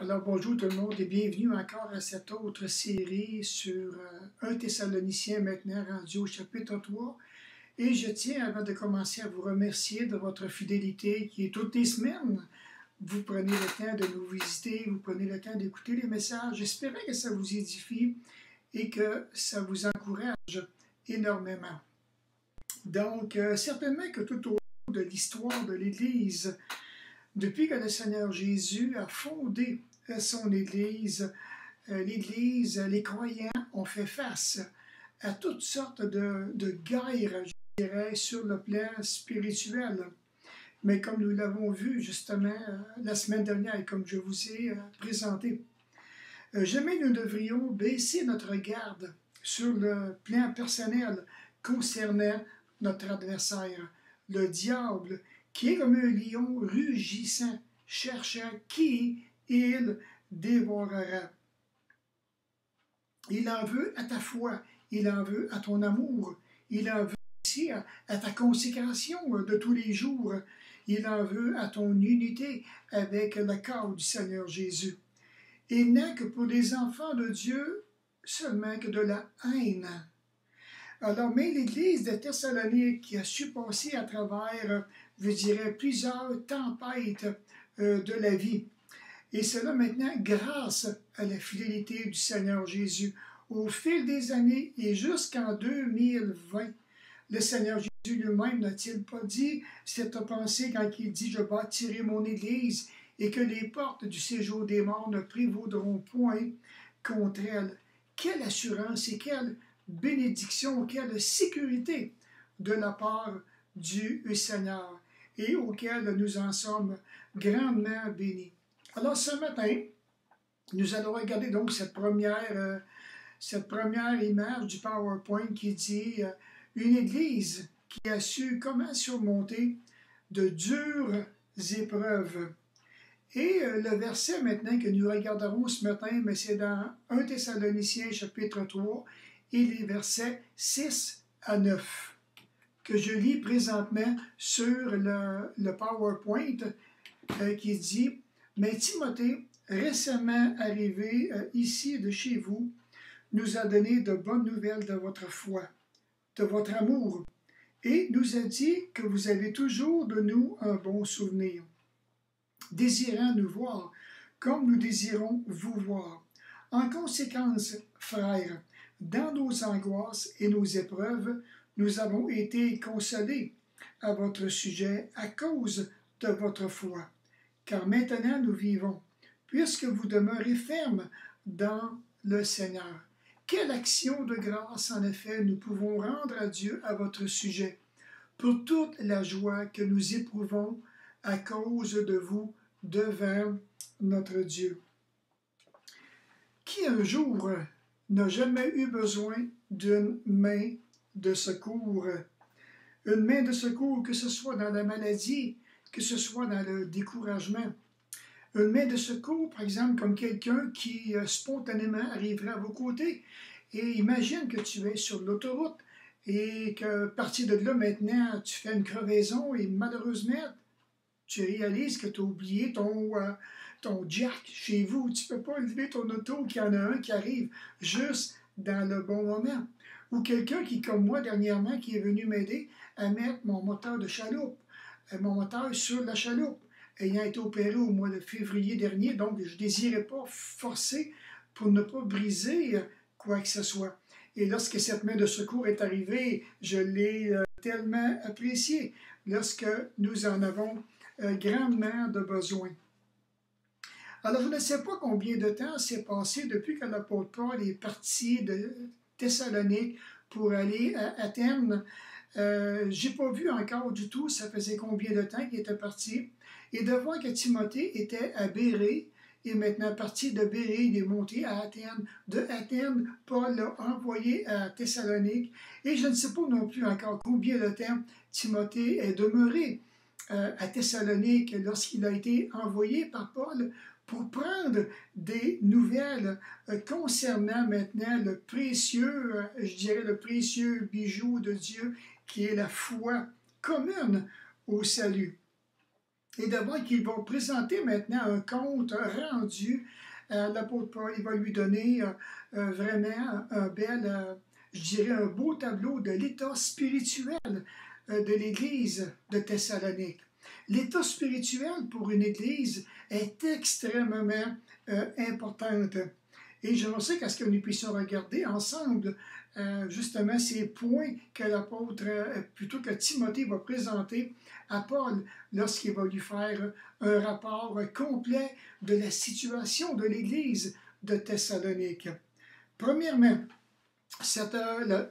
Alors bonjour tout le monde et bienvenue encore à cette autre série sur 1 Thessaloniciens maintenant rendu au chapitre 3. Et je tiens avant de commencer à vous remercier de votre fidélité qui est toutes les semaines. Vous prenez le temps de nous visiter, vous prenez le temps d'écouter les messages. J'espère que ça vous édifie et que ça vous encourage énormément. Donc certainement que tout au long de l'histoire de l'Église, depuis que le Seigneur Jésus a fondé son Église, les croyants ont fait face à toutes sortes de guerres, je dirais, sur le plan spirituel. Mais comme nous l'avons vu justement la semaine dernière et comme je vous ai présenté, jamais nous devrions baisser notre garde sur le plan personnel concernant notre adversaire, le diable, qui est comme un lion rugissant, cherchant qui il dévorera. Il en veut à ta foi, il en veut à ton amour, il en veut aussi à ta consécration de tous les jours, il en veut à ton unité avec le corps du Seigneur Jésus. Il n'a que pour les enfants de Dieu seulement que de la haine. Alors, mais l'Église de Thessalonique qui a su passer à travers, je dirais, plusieurs tempêtes de la vie. Et cela maintenant grâce à la fidélité du Seigneur Jésus. Au fil des années et jusqu'en 2020, le Seigneur Jésus lui-même n'a-t-il pas dit cette pensée quand il dit « Je bâtirai mon Église et que les portes du séjour des morts ne prévaudront point contre elle. » Quelle assurance et quelle bénédiction, quelle sécurité de la part du Seigneur et auquel nous en sommes grandement bénis. Alors ce matin, nous allons regarder donc cette première image du PowerPoint qui dit une Église qui a su comment surmonter de dures épreuves. Et le verset maintenant que nous regarderons ce matin, mais c'est dans 1 Thessaloniciens chapitre 3 et les versets 6 à 9 que je lis présentement sur le PowerPoint qui dit « Mais Timothée, récemment arrivé ici de chez vous, nous a donné de bonnes nouvelles de votre foi, de votre amour, et nous a dit que vous avez toujours de nous un bon souvenir, désirant nous voir comme nous désirons vous voir. En conséquence, frères, dans nos angoisses et nos épreuves, nous avons été consolés à votre sujet à cause de votre foi. Car maintenant nous vivons, puisque vous demeurez fermes dans le Seigneur. Quelle action de grâce, en effet, nous pouvons rendre à Dieu à votre sujet, pour toute la joie que nous éprouvons à cause de vous devant notre Dieu. Qui un jour n'a jamais eu besoin d'une main de secours? Une main de secours, que ce soit dans la maladie, que ce soit dans le découragement. Une main de secours, par exemple, comme quelqu'un qui spontanément arriverait à vos côtés. Et imagine que tu es sur l'autoroute et que, partir de là, maintenant, tu fais une crevaison et malheureusement, tu réalises que tu as oublié ton jack chez vous. Tu ne peux pas lever ton auto, qu'il y en a un qui arrive juste dans le bon moment. Ou quelqu'un qui, comme moi dernièrement, qui est venu m'aider à mettre mon moteur de chaloupe, mon moteur sur la chaloupe, ayant été opéré au mois de février dernier, donc je ne désirais pas forcer pour ne pas briser quoi que ce soit. Et lorsque cette main de secours est arrivée, je l'ai tellement appréciée, lorsque nous en avons grandement de besoin. Alors, je ne sais pas combien de temps s'est passé depuis que l'apôtre Paul est parti de Thessalonique pour aller à Athènes. Je n'ai pas vu encore du tout, ça faisait combien de temps qu'il était parti. Et de voir que Timothée était à Bérée, et maintenant parti de Bérée, il est monté à Athènes. De Athènes, Paul l'a envoyé à Thessalonique. Et je ne sais pas non plus encore combien de temps Timothée est demeuré à Thessalonique lorsqu'il a été envoyé par Paul pour prendre des nouvelles concernant maintenant le précieux, je dirais le précieux bijou de Dieu qui est la foi commune au salut. Et de voir qu'ils vont présenter maintenant un compte rendu. L'apôtre Paul, il va lui donner vraiment un bel, je dirais, un beau tableau de l'état spirituel de l'Église de Thessalonique. L'état spirituel pour une Église est extrêmement importante. Et j'aimerais qu'à ce que nous puissions regarder ensemble justement ces points que l'apôtre, plutôt que Timothée va présenter à Paul lorsqu'il va lui faire un rapport complet de la situation de l'Église de Thessalonique. Premièrement,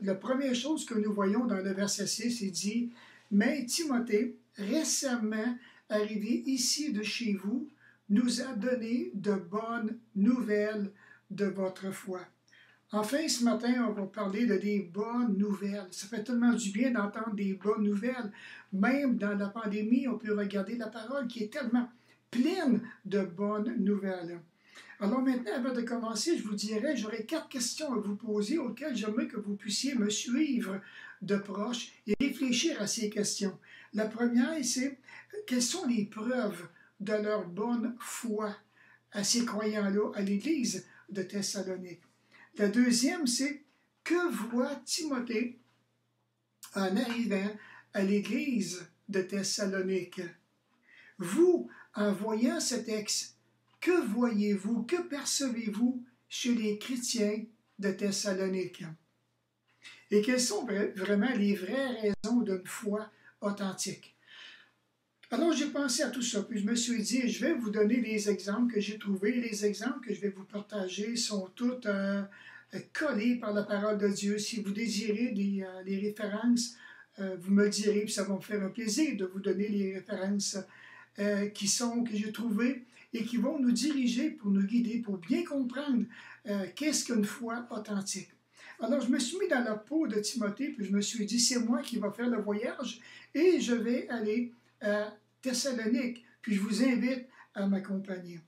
la première chose que nous voyons dans le verset 6, il dit « Mais Timothée, récemment arrivé ici de chez vous, nous a donné de bonnes nouvelles de votre foi. » Enfin, ce matin, on va parler de des bonnes nouvelles. Ça fait tellement du bien d'entendre des bonnes nouvelles. Même dans la pandémie, on peut regarder la parole qui est tellement pleine de bonnes nouvelles. Alors maintenant, avant de commencer, je vous dirais, j'aurais 4 questions à vous poser auxquelles j'aimerais que vous puissiez me suivre de proche et réfléchir à ces questions. La première, c'est quelles sont les preuves de leur bonne foi à ces croyants-là, à l'Église de Thessalonique. La deuxième, c'est que voit Timothée en arrivant à l'Église de Thessalonique? Vous, en voyant ce texte, que voyez-vous, que percevez-vous chez les chrétiens de Thessalonique? Et quelles sont vraiment les vraies raisons d'une foi authentique? Alors j'ai pensé à tout ça, puis je me suis dit, je vais vous donner des exemples que j'ai trouvés. Les exemples que je vais vous partager sont tous collés par la parole de Dieu. Si vous désirez les références, vous me le direz, puis ça va me faire un plaisir de vous donner les références que j'ai trouvées et qui vont nous diriger, pour nous guider, pour bien comprendre qu'est-ce qu'une foi authentique. Alors, je me suis mis dans la peau de Timothée, puis je me suis dit, c'est moi qui va faire le voyage et je vais aller à Thessalonique, puis je vous invite à m'accompagner.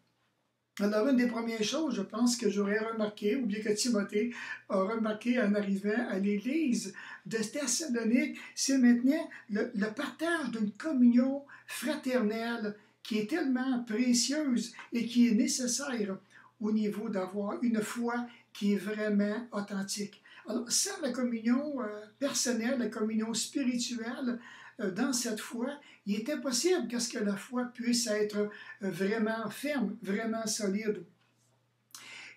Alors, une des premières choses, je pense que j'aurais remarqué, ou bien que Timothée a remarqué en arrivant à l'Église de Thessalonique, c'est maintenant le partage d'une communion fraternelle qui est tellement précieuse et qui est nécessaire au niveau d'avoir une foi qui est vraiment authentique. Alors, sans la communion personnelle, la communion spirituelle, dans cette foi, il est impossible que la foi puisse être vraiment ferme, vraiment solide.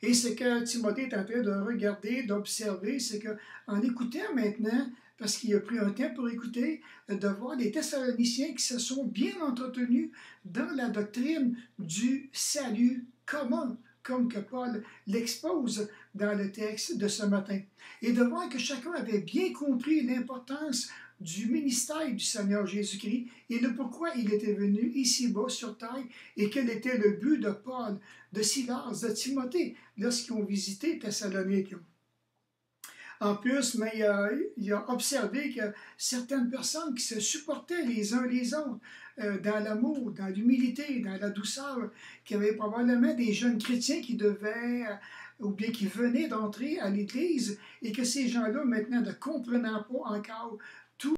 Et ce que Timothée est en train de regarder, d'observer, c'est qu'en écoutant maintenant, parce qu'il a pris un temps pour écouter, de voir les Thessaloniciens qui se sont bien entretenus dans la doctrine du salut commun, comme que Paul l'expose dans le texte de ce matin. Et de voir que chacun avait bien compris l'importance du ministère du Seigneur Jésus-Christ et le pourquoi il était venu ici-bas sur terre et quel était le but de Paul, de Silas, de Timothée lorsqu'ils ont visité Thessalonique. En plus, mais il a observé que certaines personnes qui se supportaient les uns les autres dans l'amour, dans l'humilité, dans la douceur, qu'il y avait probablement des jeunes chrétiens qui devaient ou bien qui venaient d'entrer à l'Église et que ces gens-là, maintenant, ne comprenant pas encore tout,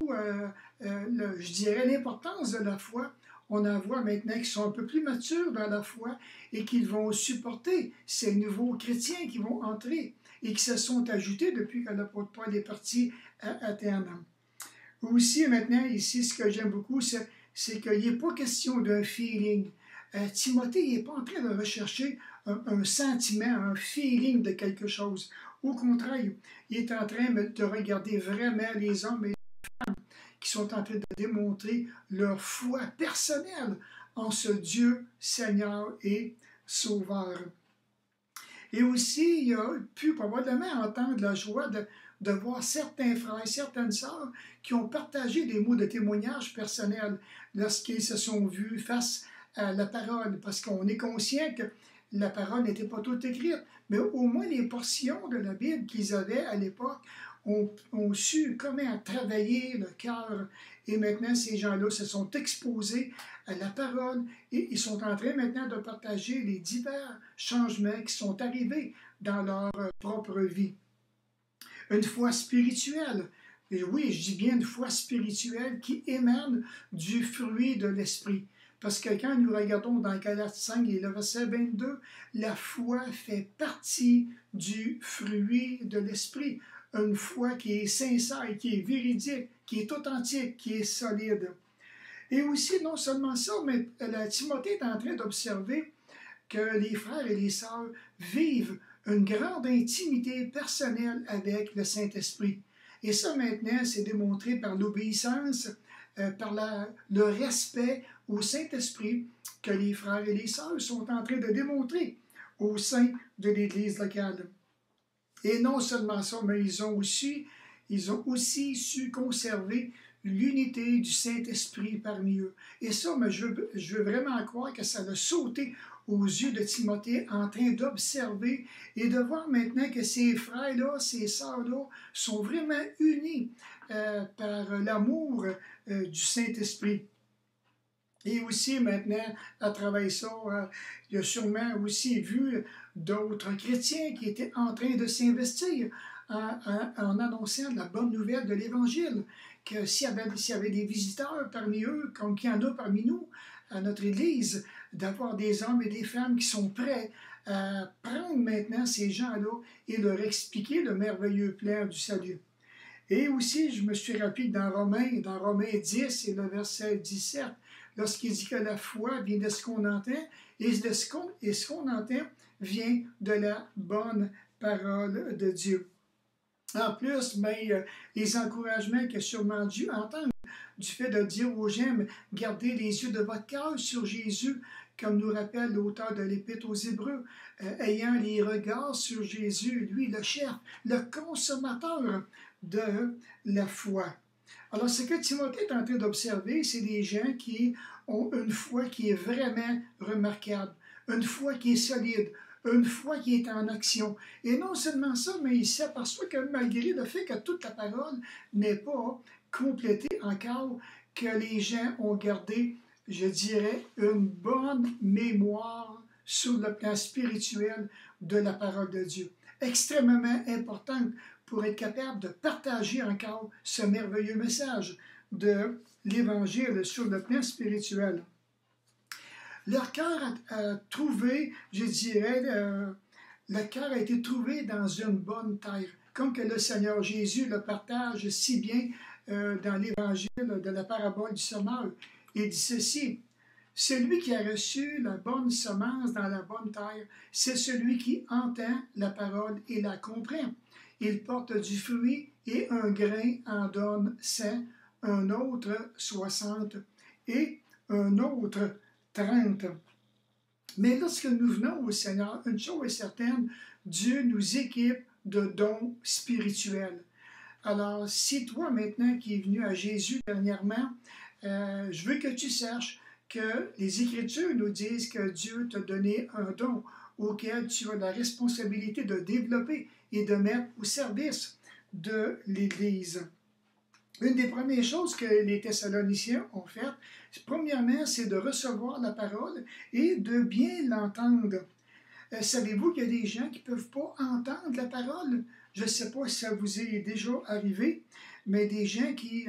je dirais, l'importance de la foi, on en voit maintenant qui sont un peu plus matures dans la foi et qu'ils vont supporter ces nouveaux chrétiens qui vont entrer et qui se sont ajoutés depuis que l'apôtre Paul est parti à Athènes. Aussi, maintenant, ici, ce que j'aime beaucoup, c'est qu'il n'est pas question d'un feeling. Timothée n'est pas en train de rechercher un sentiment, un feeling de quelque chose. Au contraire, il est en train de regarder vraiment les hommes et les femmes qui sont en train de démontrer leur foi personnelle en ce Dieu Seigneur et Sauveur. Et aussi, il a pu probablement entendre la joie de voir certains frères, certaines sœurs qui ont partagé des mots de témoignage personnel lorsqu'ils se sont vus face à la parole, parce qu'on est conscient que la parole n'était pas toute écrite, mais au moins les portions de la Bible qu'ils avaient à l'époque ont su comment travailler le cœur. Et maintenant, ces gens-là se sont exposés à la parole et ils sont en train maintenant de partager les divers changements qui sont arrivés dans leur propre vie. Une foi spirituelle, et oui, je dis bien une foi spirituelle qui émane du fruit de l'esprit. Parce que quand nous regardons dans Galates 5 et le verset 22, la foi fait partie du fruit de l'esprit. Une foi qui est sincère, qui est véridique, qui est authentique, qui est solide. Et aussi, non seulement ça, mais Timothée est en train d'observer que les frères et les sœurs vivent une grande intimité personnelle avec le Saint-Esprit. Et ça, maintenant, c'est démontré par l'obéissance, par le respect au Saint-Esprit que les frères et les sœurs sont en train de démontrer au sein de l'Église locale. Et non seulement ça, mais ils ont aussi su conserver l'unité du Saint-Esprit parmi eux. Et ça, mais je veux vraiment croire que ça a sauté aux yeux de Timothée en train d'observer et de voir maintenant que ces frères-là, ces sœurs-là sont vraiment unis par l'amour du Saint-Esprit. Et aussi maintenant, à travers ça, il a sûrement aussi vu d'autres chrétiens qui étaient en train de s'investir en annonçant la bonne nouvelle de l'Évangile, que s'il y avait des visiteurs parmi eux, comme il y en a parmi nous, à notre Église, d'avoir des hommes et des femmes qui sont prêts à prendre maintenant ces gens-là et leur expliquer le merveilleux plan du salut. Et aussi, je me suis rappelé dans Romains 10 et le verset 17, lorsqu'il dit que la foi vient de ce qu'on entend, et ce qu'on entend vient de la bonne parole de Dieu. En plus, les encouragements que sûrement Dieu entend du fait de dire aux gens, gardez les yeux de votre cœur sur Jésus, comme nous rappelle l'auteur de l'Épître aux Hébreux, ayant les regards sur Jésus, lui le chef, le consommateur de la foi. Alors, ce que Timothée est en train d'observer, c'est des gens qui ont une foi qui est vraiment remarquable, une foi qui est solide, une foi qui est en action. Et non seulement ça, mais il s'aperçoit que malgré le fait que toute la parole n'est pas complétée encore, que les gens ont gardé, je dirais, une bonne mémoire sur le plan spirituel de la parole de Dieu. Extrêmement importante pour être capable de partager encore ce merveilleux message de l'Évangile sur le plan spirituel. Leur cœur a trouvé, je dirais, le cœur a été trouvé dans une bonne terre, comme que le Seigneur Jésus le partage si bien dans l'Évangile de la parabole du semeur. Il dit ceci: celui qui a reçu la bonne semence dans la bonne terre, c'est celui qui entend la parole et la comprend. Il porte du fruit et un grain en donne 100, un autre 60 et un autre 30. Mais lorsque nous venons au Seigneur, une chose est certaine, Dieu nous équipe de dons spirituels. Alors, si toi maintenant qui es venu à Jésus dernièrement, je veux que tu saches que les Écritures nous disent que Dieu t'a donné un don auquel tu as la responsabilité de développer et de mettre au service de l'Église. Une des premières choses que les Thessaloniciens ont faites, premièrement, c'est de recevoir la parole et de bien l'entendre. Savez-vous qu'il y a des gens qui ne peuvent pas entendre la parole? Je ne sais pas si ça vous est déjà arrivé, mais des gens qui,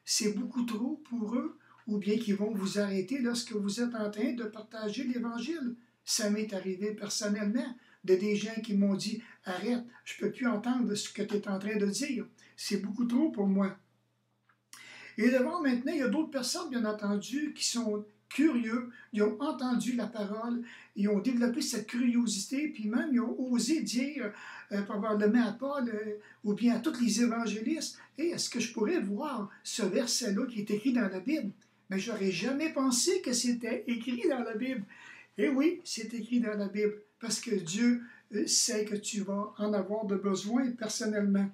c'est beaucoup trop pour eux, ou bien qui vont vous arrêter lorsque vous êtes en train de partager l'Évangile. Ça m'est arrivé personnellement, de des gens qui m'ont dit « Arrête, je ne peux plus entendre ce que tu es en train de dire. C'est beaucoup trop pour moi. » Et devant maintenant, il y a d'autres personnes, bien entendu, qui sont curieux, ils ont entendu la parole, ils ont développé cette curiosité, puis même ils ont osé dire, probablement à Paul, ou bien à tous les évangélistes, « Hey, est-ce que je pourrais voir ce verset-là qui est écrit dans la Bible? » Mais je n'aurais jamais pensé que c'était écrit dans la Bible. Et oui, c'est écrit dans la Bible, parce que Dieu sait que tu vas en avoir de besoin personnellement.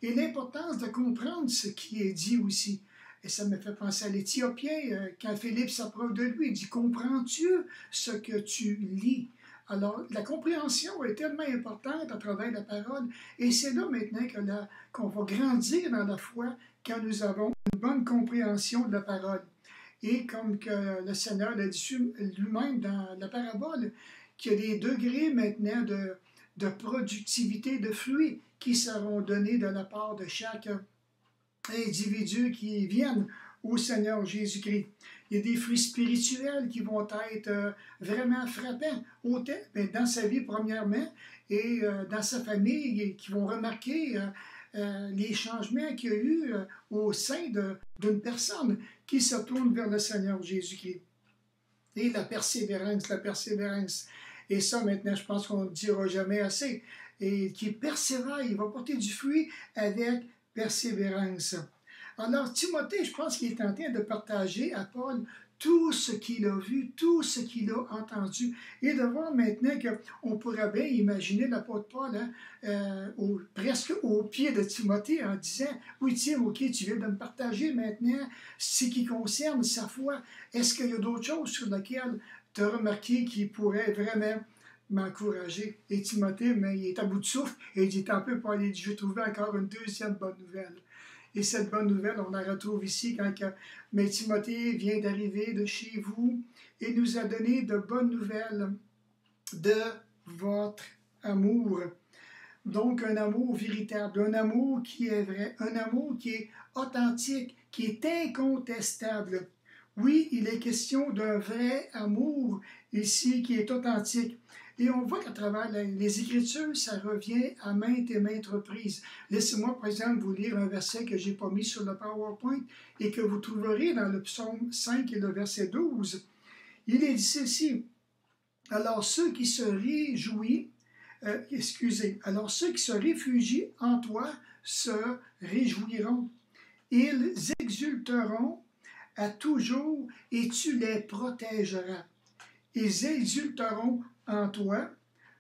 Et l'importance de comprendre ce qui est dit aussi. Et ça me fait penser à l'Éthiopien, quand Philippe s'approche de lui, il dit « Comprends-tu ce que tu lis? » Alors, la compréhension est tellement importante à travers la parole, et c'est là maintenant qu'on va grandir dans la foi quand nous avons une bonne compréhension de la parole. Et comme que le Seigneur l'a dit lui-même dans la parabole, qu'il y a des degrés maintenant de productivité de fruits qui seront donnés de la part de chaque individu qui viennent au Seigneur Jésus-Christ. Il y a des fruits spirituels qui vont être vraiment frappants, autant dans sa vie premièrement et dans sa famille, et qui vont remarquer les changements qu'il y a eu au sein d'une personne qui se tourne vers le Seigneur Jésus-Christ. Et la persévérance, la persévérance. Et ça, maintenant, je pense qu'on ne le dira jamais assez. Et qui persévère, il va porter du fruit avec persévérance. Alors, Timothée, je pense qu'il est en train de partager à Paul tout ce qu'il a vu, tout ce qu'il a entendu. Et de voir maintenant qu'on pourrait bien imaginer l'apôtre Paul presque au pied de Timothée en disant « Oui, Tim, ok, tu viens de me partager maintenant ce qui concerne sa foi. Est-ce qu'il y a d'autres choses sur lesquelles tu as remarqué qui pourraient vraiment m'encourager? » Et Timothée, mais il est à bout de souffle et il dit « Tant peu, Paul, il dit, je vais trouver encore une deuxième bonne nouvelle. » Et cette bonne nouvelle, on la retrouve ici quand mais Timothée vient d'arriver de chez vous et nous a donné de bonnes nouvelles de votre amour. Donc un amour véritable, un amour qui est vrai, un amour qui est authentique, qui est incontestable. Oui, il est question d'un vrai amour ici qui est authentique. Et on voit qu'à travers les Écritures, ça revient à maintes et maintes reprises. Laissez-moi, par exemple, vous lire un verset que je n'ai pas mis sur le PowerPoint et que vous trouverez dans le psaume 5 et le verset 12. Il est dit ceci. Alors ceux qui se alors ceux qui se réfugient en toi se réjouiront. Ils exulteront à toujours et tu les protégeras. Ils exulteront en toi,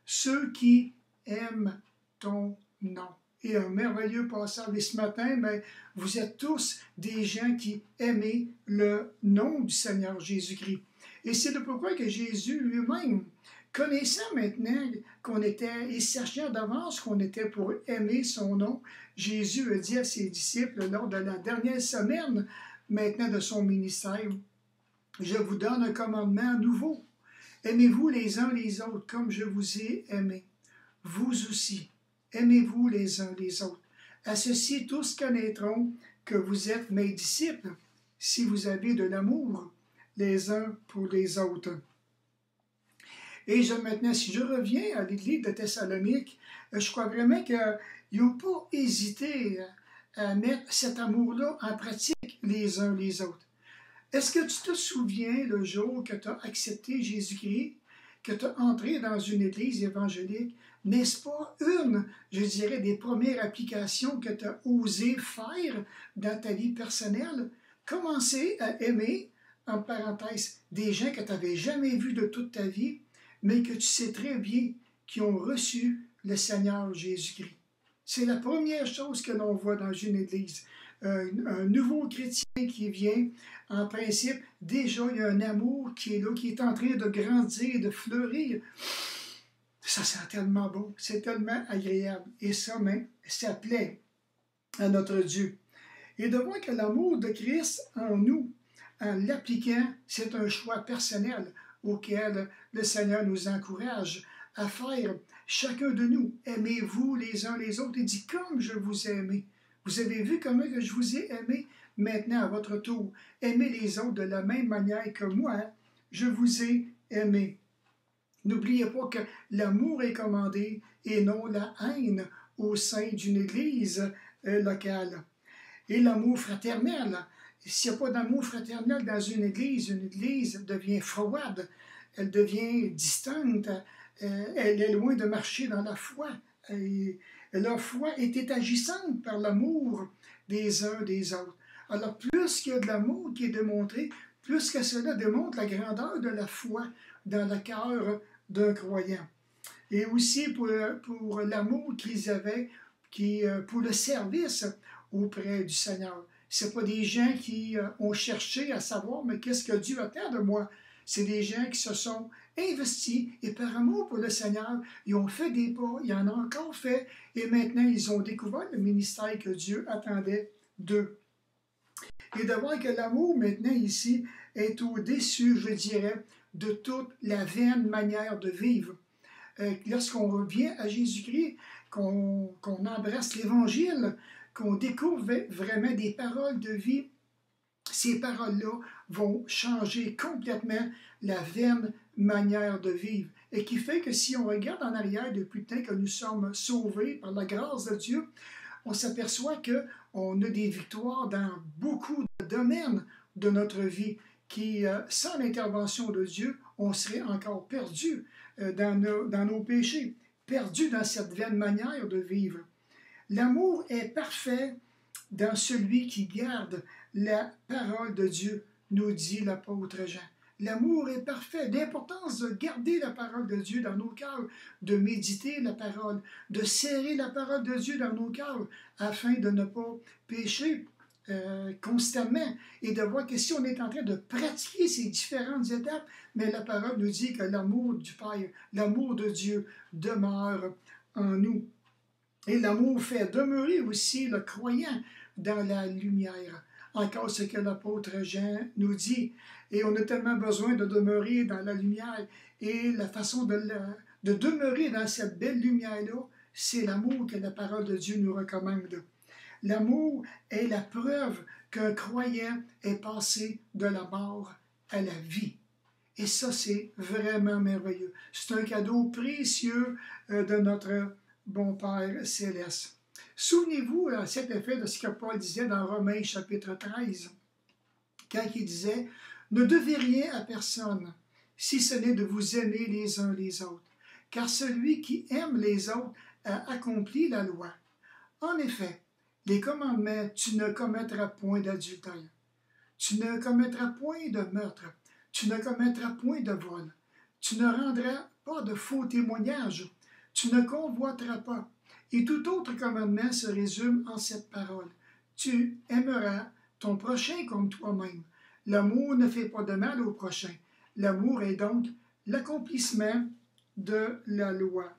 ceux qui aiment ton nom. Et un merveilleux passage. Et ce matin, mais vous êtes tous des gens qui aimez le nom du Seigneur Jésus-Christ. Et c'est le pourquoi que Jésus lui-même, connaissant maintenant qu'on était, et sachant d'avance qu'on était pour aimer son nom, Jésus a dit à ses disciples lors de la dernière semaine maintenant de son ministère, « Je vous donne un commandement nouveau. Aimez-vous les uns les autres comme je vous ai aimé. Vous aussi, aimez-vous les uns les autres. À ceci, tous connaîtront que vous êtes mes disciples, si vous avez de l'amour les uns pour les autres. » Et maintenant, si je reviens à l'église de Thessalonique, je crois vraiment qu'ils n'ont pas hésité à mettre cet amour-là en pratique les uns les autres. Est-ce que tu te souviens le jour que tu as accepté Jésus-Christ, que tu as entré dans une église évangélique? N'est-ce pas une, je dirais, des premières applications que tu as osé faire dans ta vie personnelle? Commencer à aimer, en parenthèse, des gens que tu n'avais jamais vus de toute ta vie, mais que tu sais très bien qui ont reçu le Seigneur Jésus-Christ. C'est la première chose que l'on voit dans une église. Un nouveau chrétien qui vient, en principe, déjà il y a un amour qui est là, qui est en train de grandir, de fleurir. Ça sent tellement bon, c'est tellement agréable. Et ça même, ça plaît à notre Dieu. Et de voir que l'amour de Christ en nous, en l'appliquant, c'est un choix personnel auquel le Seigneur nous encourage à faire chacun de nous. Aimez-vous les uns les autres. Il dit, comme je vous ai aimé. Vous avez vu comment que je vous ai aimé? Maintenant, à votre tour, aimez les autres de la même manière que moi, je vous ai aimé. N'oubliez pas que l'amour est commandé et non la haine au sein d'une église locale. Et l'amour fraternel. S'il n'y a pas d'amour fraternel dans une église devient froide, elle devient distante, elle est loin de marcher dans la foi. Et leur foi était agissante par l'amour des uns des autres. Alors, plus qu'il y a de l'amour qui est démontré, plus que cela démontre la grandeur de la foi dans le cœur d'un croyant. Et aussi pour l'amour qu'ils avaient, pour le service auprès du Seigneur. Ce pas des gens qui ont cherché à savoir, mais qu'est-ce que Dieu attend de moi? C'est des gens qui se sont investis et par amour pour le Seigneur, ils ont fait des pas, ils en ont encore fait et maintenant ils ont découvert le ministère que Dieu attendait d'eux. Et de voir que l'amour maintenant ici est au-dessus, je dirais, de toute la vaine manière de vivre. Lorsqu'on revient à Jésus-Christ, qu'on embrasse l'Évangile, qu'on découvre vraiment des paroles de vie, ces paroles-là vont changer complètement la vaine manière de vivre. Et qui fait que si on regarde en arrière depuis le temps que nous sommes sauvés par la grâce de Dieu, on s'aperçoit qu'on a des victoires dans beaucoup de domaines de notre vie qui, sans l'intervention de Dieu, on serait encore perdu dans nos péchés, perdu dans cette vaine manière de vivre. L'amour est parfait dans celui qui garde la parole de Dieu, nous dit l'apôtre Jean. L'amour est parfait. L'importance de garder la parole de Dieu dans nos cœurs, de méditer la parole, de serrer la parole de Dieu dans nos cœurs, afin de ne pas pécher constamment et de voir que si on est en train de pratiquer ces différentes étapes, mais la parole nous dit que l'amour du Père, l'amour de Dieu demeure en nous. Et l'amour fait demeurer aussi le croyant dans la lumière. Encore ce que l'apôtre Jean nous dit. Et on a tellement besoin de demeurer dans la lumière. Et la façon de demeurer dans cette belle lumière-là, c'est l'amour que la parole de Dieu nous recommande. L'amour est la preuve qu'un croyant est passé de la mort à la vie. Et ça, c'est vraiment merveilleux. C'est un cadeau précieux de notre bon Père céleste. Souvenez-vous à cet effet de ce que Paul disait dans Romains chapitre 13, quand il disait « Ne devez rien à personne, si ce n'est de vous aimer les uns les autres, car celui qui aime les autres a accompli la loi. En effet, les commandements, tu ne commettras point d'adultère, tu ne commettras point de meurtre, tu ne commettras point de vol, tu ne rendras pas de faux témoignages, tu ne convoiteras pas. » Et tout autre commandement se résume en cette parole. Tu aimeras ton prochain comme toi-même. L'amour ne fait pas de mal au prochain. L'amour est donc l'accomplissement de la loi.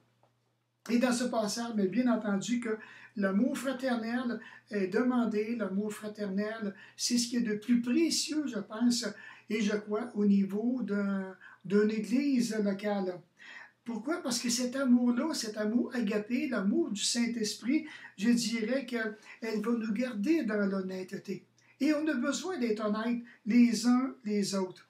Et dans ce passage, mais bien entendu que l'amour fraternel est demandé. L'amour fraternel, c'est ce qui est de plus précieux, je pense, et je crois, au niveau d'une église locale. Pourquoi? Parce que cet amour-là, cet amour agapé, l'amour du Saint-Esprit, je dirais qu'elle va nous garder dans l'honnêteté. Et on a besoin d'être honnêtes les uns les autres.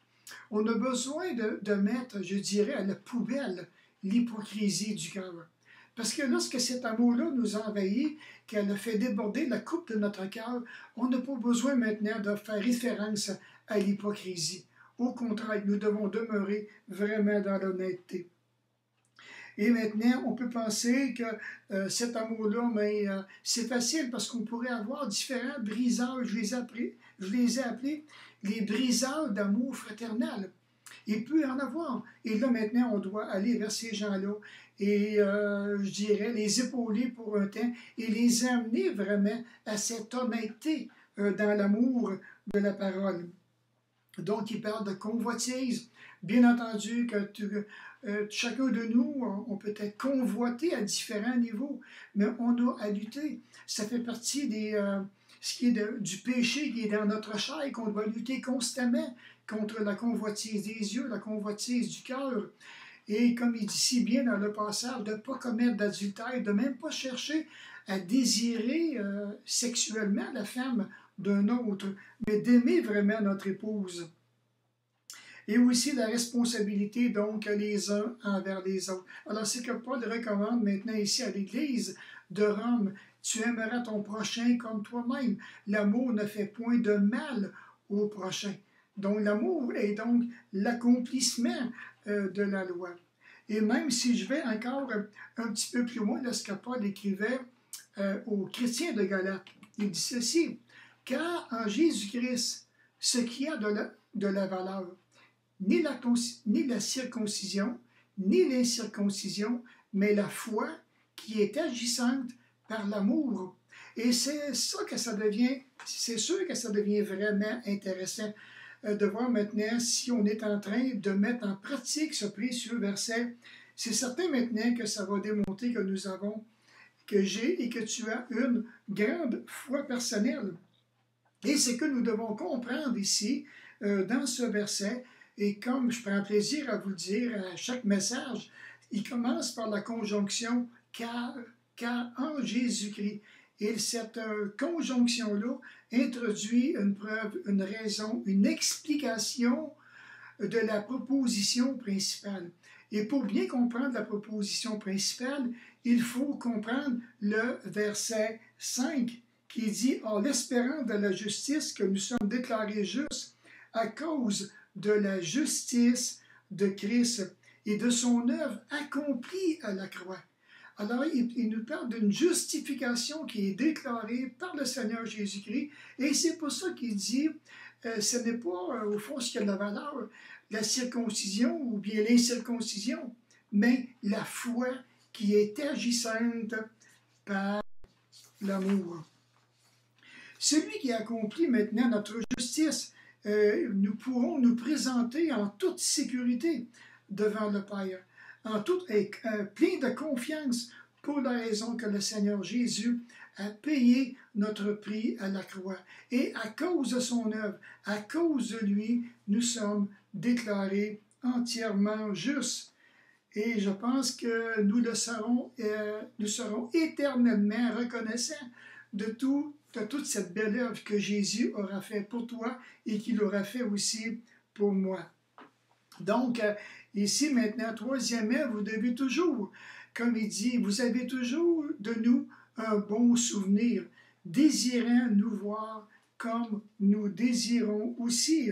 On a besoin de mettre, je dirais, à la poubelle l'hypocrisie du cœur. Parce que lorsque cet amour-là nous envahit, qu'elle a fait déborder la coupe de notre cœur, on n'a pas besoin maintenant de faire référence à l'hypocrisie. Au contraire, nous devons demeurer vraiment dans l'honnêteté. Et maintenant, on peut penser que cet amour-là, mais c'est facile parce qu'on pourrait avoir différents briseurs. Je les ai appelés les briseurs d'amour fraternel. Il peut y en avoir. Et là, maintenant, on doit aller vers ces gens-là et, je dirais, les épauler pour un temps et les amener vraiment à cette honnêteté dans l'amour de la parole. Donc, il parle de convoitise. Bien entendu que chacun de nous, on peut être convoité à différents niveaux, mais on a à lutter. Ça fait partie du péché qui est dans notre chair, qu'on doit lutter constamment contre la convoitise des yeux, la convoitise du cœur. Et comme il dit si bien dans le passage, de ne pas commettre d'adultère, de même pas chercher à désirer sexuellement la femme d'un autre, mais d'aimer vraiment notre épouse. Et aussi la responsabilité, donc, les uns envers les autres. Alors, c'est que Paul recommande maintenant ici à l'Église de Rome, tu aimeras ton prochain comme toi-même. L'amour ne fait point de mal au prochain. Donc, l'amour est donc l'accomplissement de la loi. Et même si je vais encore un petit peu plus loin, lorsque Paul écrivait aux chrétiens de Galate, il dit ceci, « Car en Jésus-Christ, ce qui a de la valeur, ni la circoncision, ni l'incirconcision, mais la foi qui est agissante par l'amour. » Et c'est sûr que ça devient vraiment intéressant de voir maintenant si on est en train de mettre en pratique ce précieux verset. C'est certain maintenant que ça va démontrer que j'ai et que tu as une grande foi personnelle. Et c'est que nous devons comprendre ici, dans ce verset, et comme je prends plaisir à vous le dire à chaque message, il commence par la conjonction car en Jésus-Christ. Et cette conjonction-là introduit une preuve, une raison, une explication de la proposition principale. Et pour bien comprendre la proposition principale, il faut comprendre le verset 5 qui dit « Or l'espérance de la justice que nous sommes déclarés justes à cause de la justice de Christ et de son œuvre accomplie à la croix. » Alors, il nous parle d'une justification qui est déclarée par le Seigneur Jésus-Christ, et c'est pour ça qu'il dit, ce n'est pas, au fond, ce qui a de la valeur, la circoncision ou bien l'incirconcision, mais la foi qui est agissante par l'amour. Celui qui accomplit maintenant notre justice, nous pourrons nous présenter en toute sécurité devant le Père, plein de confiance pour la raison que le Seigneur Jésus a payé notre prix à la croix. Et à cause de son œuvre, à cause de lui, nous sommes déclarés entièrement justes. Et je pense que nous serons éternellement reconnaissants de toute cette belle œuvre que Jésus aura fait pour toi et qu'il aura fait aussi pour moi. Donc, ici maintenant, troisièmement, vous devez toujours, comme il dit, vous avez toujours de nous un bon souvenir, désirant nous voir comme nous désirons aussi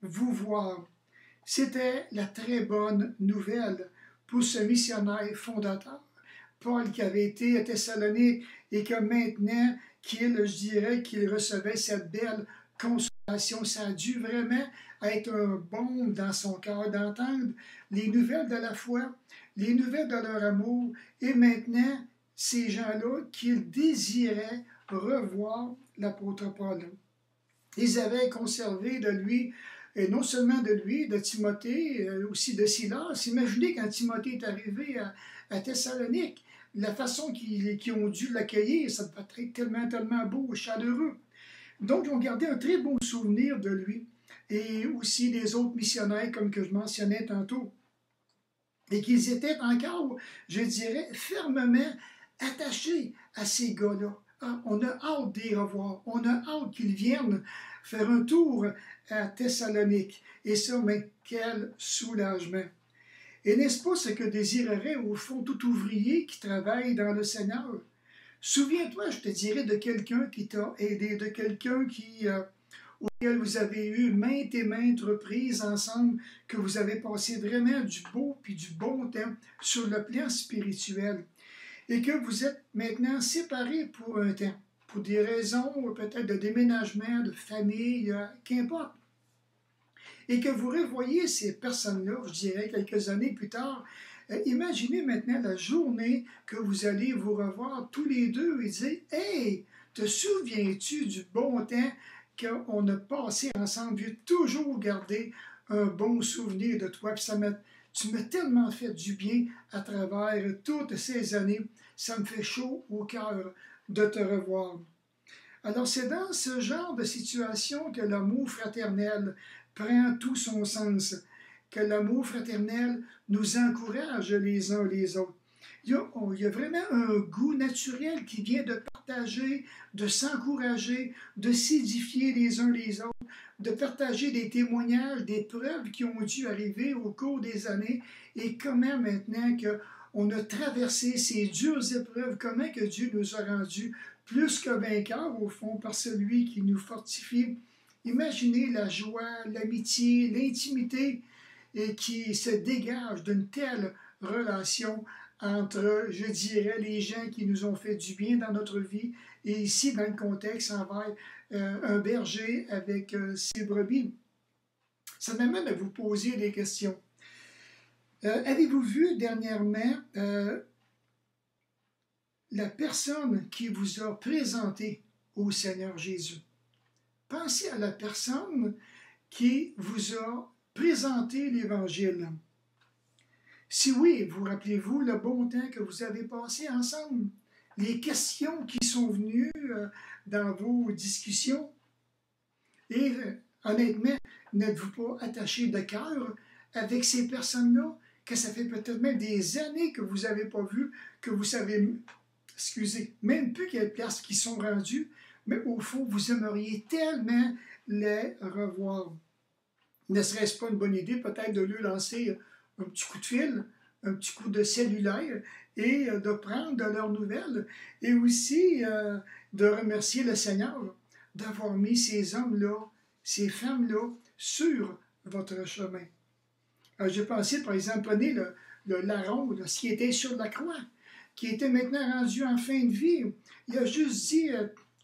vous voir. C'était la très bonne nouvelle pour ce missionnaire fondateur, Paul, qui avait été à Thessalonique et que maintenant je dirais qu'il recevait cette belle consolation. Ça a dû vraiment être un baume dans son cœur d'entendre les nouvelles de la foi, les nouvelles de leur amour, et maintenant, ces gens-là qu'ils désiraient revoir l'apôtre Paul. Ils avaient conservé de lui, et non seulement de lui, de Timothée, aussi de Silas. Imaginez quand Timothée est arrivé à Thessalonique, la façon qu'ils ont dû l'accueillir, ça devait être tellement, tellement beau, chaleureux. Donc, ils ont gardé un très bon souvenir de lui, et aussi des autres missionnaires, comme que je mentionnais tantôt. Et qu'ils étaient encore, je dirais, fermement attachés à ces gars-là. On a hâte d'y revoir, on a hâte qu'ils viennent faire un tour à Thessalonique. Et ça, mais quel soulagement! Et n'est-ce pas ce que désirerait au fond tout ouvrier qui travaille dans le Seigneur? Souviens-toi, je te dirais, de quelqu'un qui t'a aidé, de quelqu'un auquel vous avez eu maintes et maintes reprises ensemble, que vous avez passé vraiment du beau puis du bon temps sur le plan spirituel, et que vous êtes maintenant séparés pour un temps, pour des raisons peut-être de déménagement, de famille, qu'importe. Et que vous revoyez ces personnes-là, je dirais, quelques années plus tard. Imaginez maintenant la journée que vous allez vous revoir tous les deux et dire « Hey, te souviens-tu du bon temps qu'on a passé ensemble? J'ai toujours gardé un bon souvenir de toi. Puis tu m'as tellement fait du bien à travers toutes ces années. Ça me fait chaud au cœur de te revoir. » Alors, c'est dans ce genre de situation que l'amour fraternel prend tout son sens, que l'amour fraternel nous encourage les uns les autres. Il y a vraiment un goût naturel qui vient de partager, de s'encourager, de s'édifier les uns les autres, de partager des témoignages, des preuves qui ont dû arriver au cours des années et comment maintenant qu'on a traversé ces dures épreuves, comment que Dieu nous a rendus plus que vainqueurs au fond par celui qui nous fortifie. Imaginez la joie, l'amitié, l'intimité et qui se dégage d'une telle relation entre, je dirais, les gens qui nous ont fait du bien dans notre vie et ici, dans le contexte, envers un berger avec ses brebis. Ça m'amène à vous poser des questions. Avez-vous vu dernièrement la personne qui vous a présenté au Seigneur Jésus? Pensez à la personne qui vous a présenté l'Évangile. Si oui, vous rappelez-vous le bon temps que vous avez passé ensemble, les questions qui sont venues dans vos discussions. Et honnêtement, n'êtes-vous pas attaché de cœur avec ces personnes-là, que ça fait peut-être même des années que vous n'avez pas vu, que vous savez excusez, même plus quelle place qu'ils sont rendus, mais au fond, vous aimeriez tellement les revoir. Ne serait-ce pas une bonne idée peut-être de leur lancer un petit coup de fil, un petit coup de cellulaire et de prendre de leurs nouvelles et aussi de remercier le Seigneur d'avoir mis ces hommes-là, ces femmes-là sur votre chemin. J'ai pensé, par exemple, prenez le larron, là, ce qui était sur la croix, qui était maintenant rendu en fin de vie. Il a juste dit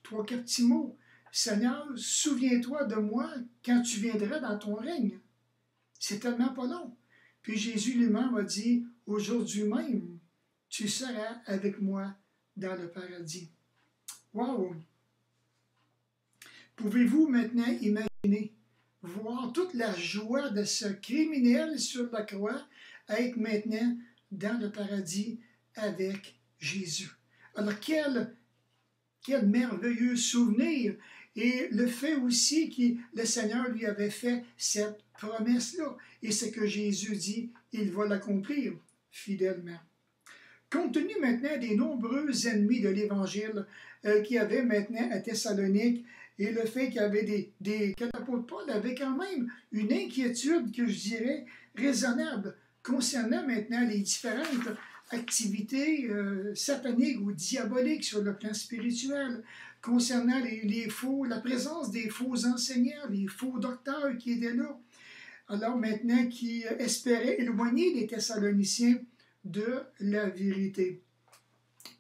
trois, quatre petits mots. Seigneur, souviens-toi de moi quand tu viendras dans ton règne. C'est tellement pas long. Puis Jésus lui-même a dit, aujourd'hui même, tu seras avec moi dans le paradis. Wow! Pouvez-vous maintenant imaginer, voir toute la joie de ce criminel sur la croix être maintenant dans le paradis avec Jésus? Alors, quel merveilleux souvenir! Et le fait aussi que le Seigneur lui avait fait cette promesse-là. Et ce que Jésus dit, il va l'accomplir fidèlement. Compte tenu maintenant des nombreux ennemis de l'Évangile qu'il y avait maintenant à Thessalonique, et le fait qu'il y avait que l'apôtre Paul avait quand même une inquiétude que je dirais raisonnable concernant maintenant les différentes activités sataniques ou diaboliques sur le plan spirituel, concernant la présence des faux enseignants, les faux docteurs qui étaient là. Alors maintenant, qui espéraient éloigner les Thessaloniciens de la vérité,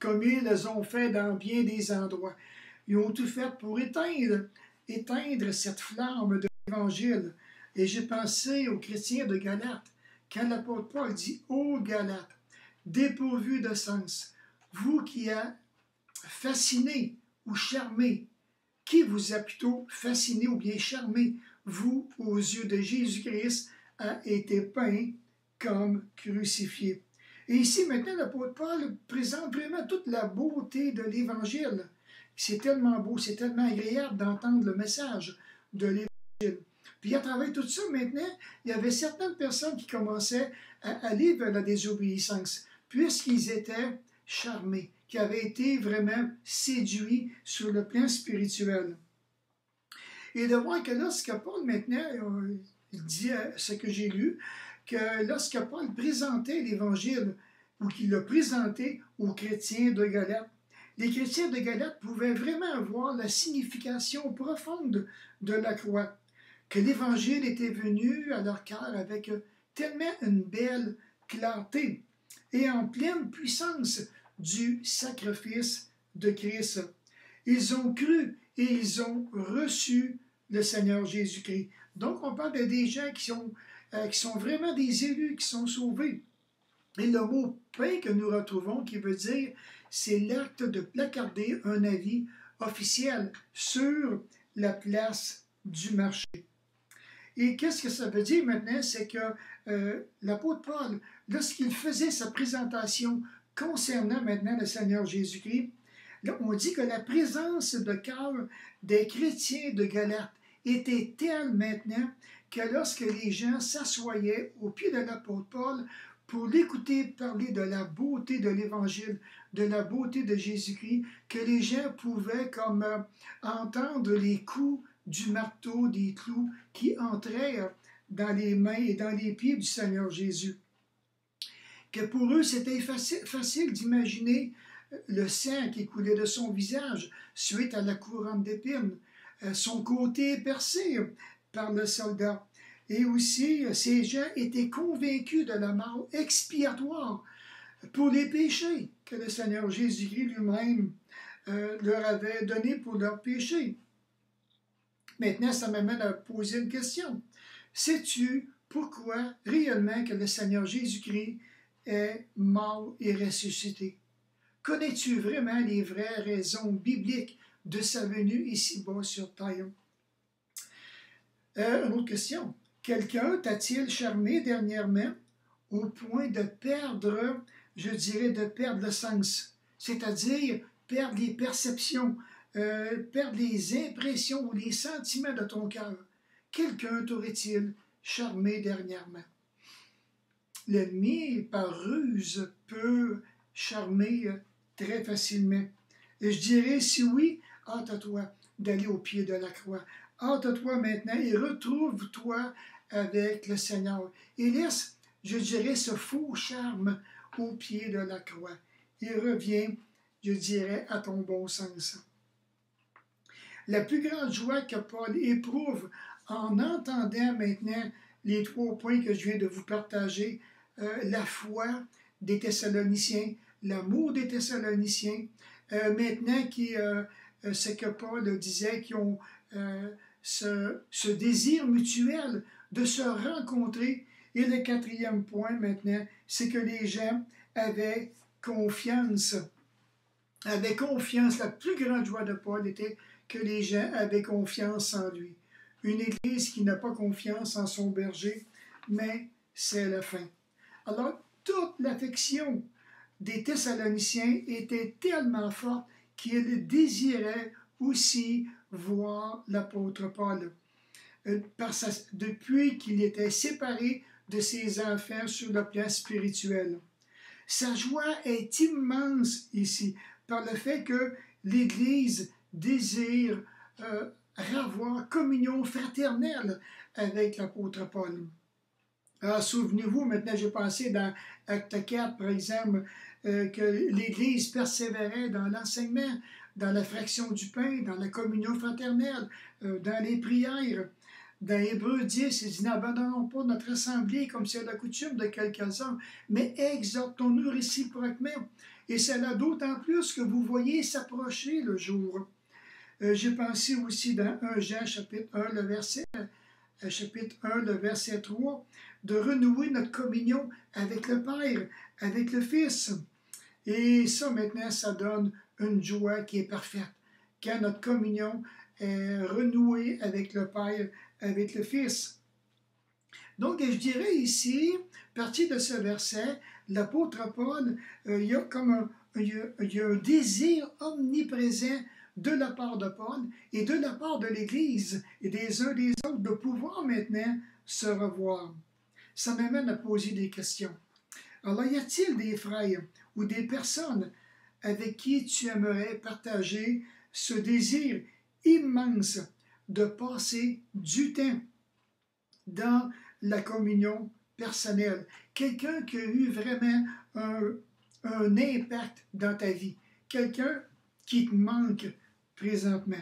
comme ils ont fait dans bien des endroits. Ils ont tout fait pour éteindre cette flamme de l'Évangile. Et j'ai pensé aux chrétiens de Galate, quand l'apôtre Paul dit « Ô Galates, dépourvus de sens, vous qui êtes fascinés ou charmés, qui vous a plutôt fasciné ou bien charmé, vous, aux yeux de Jésus-Christ, a été peint comme crucifié. » Et ici, maintenant, l'apôtre Paul présente vraiment toute la beauté de l'Évangile. C'est tellement beau, c'est tellement agréable d'entendre le message de l'Évangile. Puis à travers tout ça, maintenant, il y avait certaines personnes qui commençaient à aller vers la désobéissance, puisqu'ils étaient charmés, qui avaient été vraiment séduits sur le plan spirituel. Et de voir que lorsque Paul, maintenant, il dit ce que j'ai lu, que lorsque Paul présentait l'Évangile, ou qu'il l'a présenté aux chrétiens de Galate, les chrétiens de Galate pouvaient vraiment voir la signification profonde de la croix, que l'Évangile était venu à leur cœur avec tellement une belle clarté et en pleine puissance du sacrifice de Christ. Ils ont cru et ils ont reçu le Seigneur Jésus-Christ. Donc, on parle de des gens qui sont vraiment des élus, qui sont sauvés. Et le mot « paix » que nous retrouvons, qui veut dire, c'est l'acte de placarder un avis officiel sur la place du marché. Et qu'est-ce que ça veut dire maintenant? C'est que l'apôtre Paul, lorsqu'il faisait sa présentation concernant maintenant le Seigneur Jésus-Christ, on dit que la présence de cœur des chrétiens de Galate était telle maintenant que lorsque les gens s'assoyaient au pied de l'apôtre Paul pour l'écouter parler de la beauté de l'Évangile, de la beauté de Jésus-Christ, que les gens pouvaient comme entendre les coups du marteau, des clous qui entraient dans les mains et dans les pieds du Seigneur Jésus. Que pour eux, c'était facile d'imaginer le sang qui coulait de son visage suite à la couronne d'épines, son côté percé par le soldat. Et aussi, ces gens étaient convaincus de la mort expiatoire pour les péchés que le Seigneur Jésus-Christ lui-même leur avait donné pour leurs péchés. Maintenant, ça m'amène à poser une question. Sais-tu pourquoi réellement que le Seigneur Jésus-Christ est mort et ressuscité? Connais-tu vraiment les vraies raisons bibliques de sa venue ici-bas sur terre? Une autre question. Quelqu'un t'a-t-il charmé dernièrement au point de perdre, je dirais, de perdre le sens, c'est-à-dire perdre les perceptions, perdre les impressions ou les sentiments de ton cœur? Quelqu'un t'aurait-il charmé dernièrement? L'ennemi, par ruse, peut charmer très facilement. Et je dirais, si oui, hâte à toi d'aller au pied de la croix. Hâte à toi maintenant et retrouve-toi avec le Seigneur. Et laisse, je dirais, ce faux charme au pied de la croix. Et reviens, je dirais, à ton bon sens. La plus grande joie que Paul éprouve en entendant maintenant les 3 points que je viens de vous partager, la foi des Thessaloniciens, l'amour des Thessaloniciens, maintenant ce que Paul disait, qui ont ce désir mutuel de se rencontrer. Et le 4e point maintenant, c'est que les gens avaient confiance. Avaient confiance. La plus grande joie de Paul était que les gens avaient confiance en lui. Une église qui n'a pas confiance en son berger, mais c'est la fin. Alors, toute l'affection des Thessaloniciens était tellement forte qu'ils désiraient aussi voir l'apôtre Paul. Depuis qu'il était séparé de ses enfants sur le plan spirituel. Sa joie est immense ici par le fait que l'Église désire avoir communion fraternelle avec l'apôtre Paul. Alors, souvenez-vous, maintenant j'ai pensé dans Acte 4, par exemple, que l'Église persévérait dans l'enseignement, dans la fraction du pain, dans la communion fraternelle, dans les prières. Dans Hébreux 10, il dit « N'abandonnons pas notre assemblée comme c'est la coutume de quelques-uns, mais exhortons-nous réciproquement. » Et c'est là d'autant plus que vous voyez s'approcher le jour. J'ai pensé aussi dans 1 Jean, chapitre 1, chapitre 1, le verset 3, de renouer notre communion avec le Père, avec le Fils. Et ça, maintenant, ça donne une joie qui est parfaite. Quand notre communion est renouée avec le Père, avec le Fils. Donc, je dirais ici, partir de ce verset, l'apôtre Paul, il y a un désir omniprésent de la part de Paul et de la part de l'Église et des uns des autres de pouvoir maintenant se revoir. Ça m'amène à poser des questions. Alors, y a-t-il des frères ou des personnes avec qui tu aimerais partager ce désir immense de passer du temps dans la communion personnelle? Quelqu'un qui a eu vraiment un impact dans ta vie. Quelqu'un qui te manque présentement.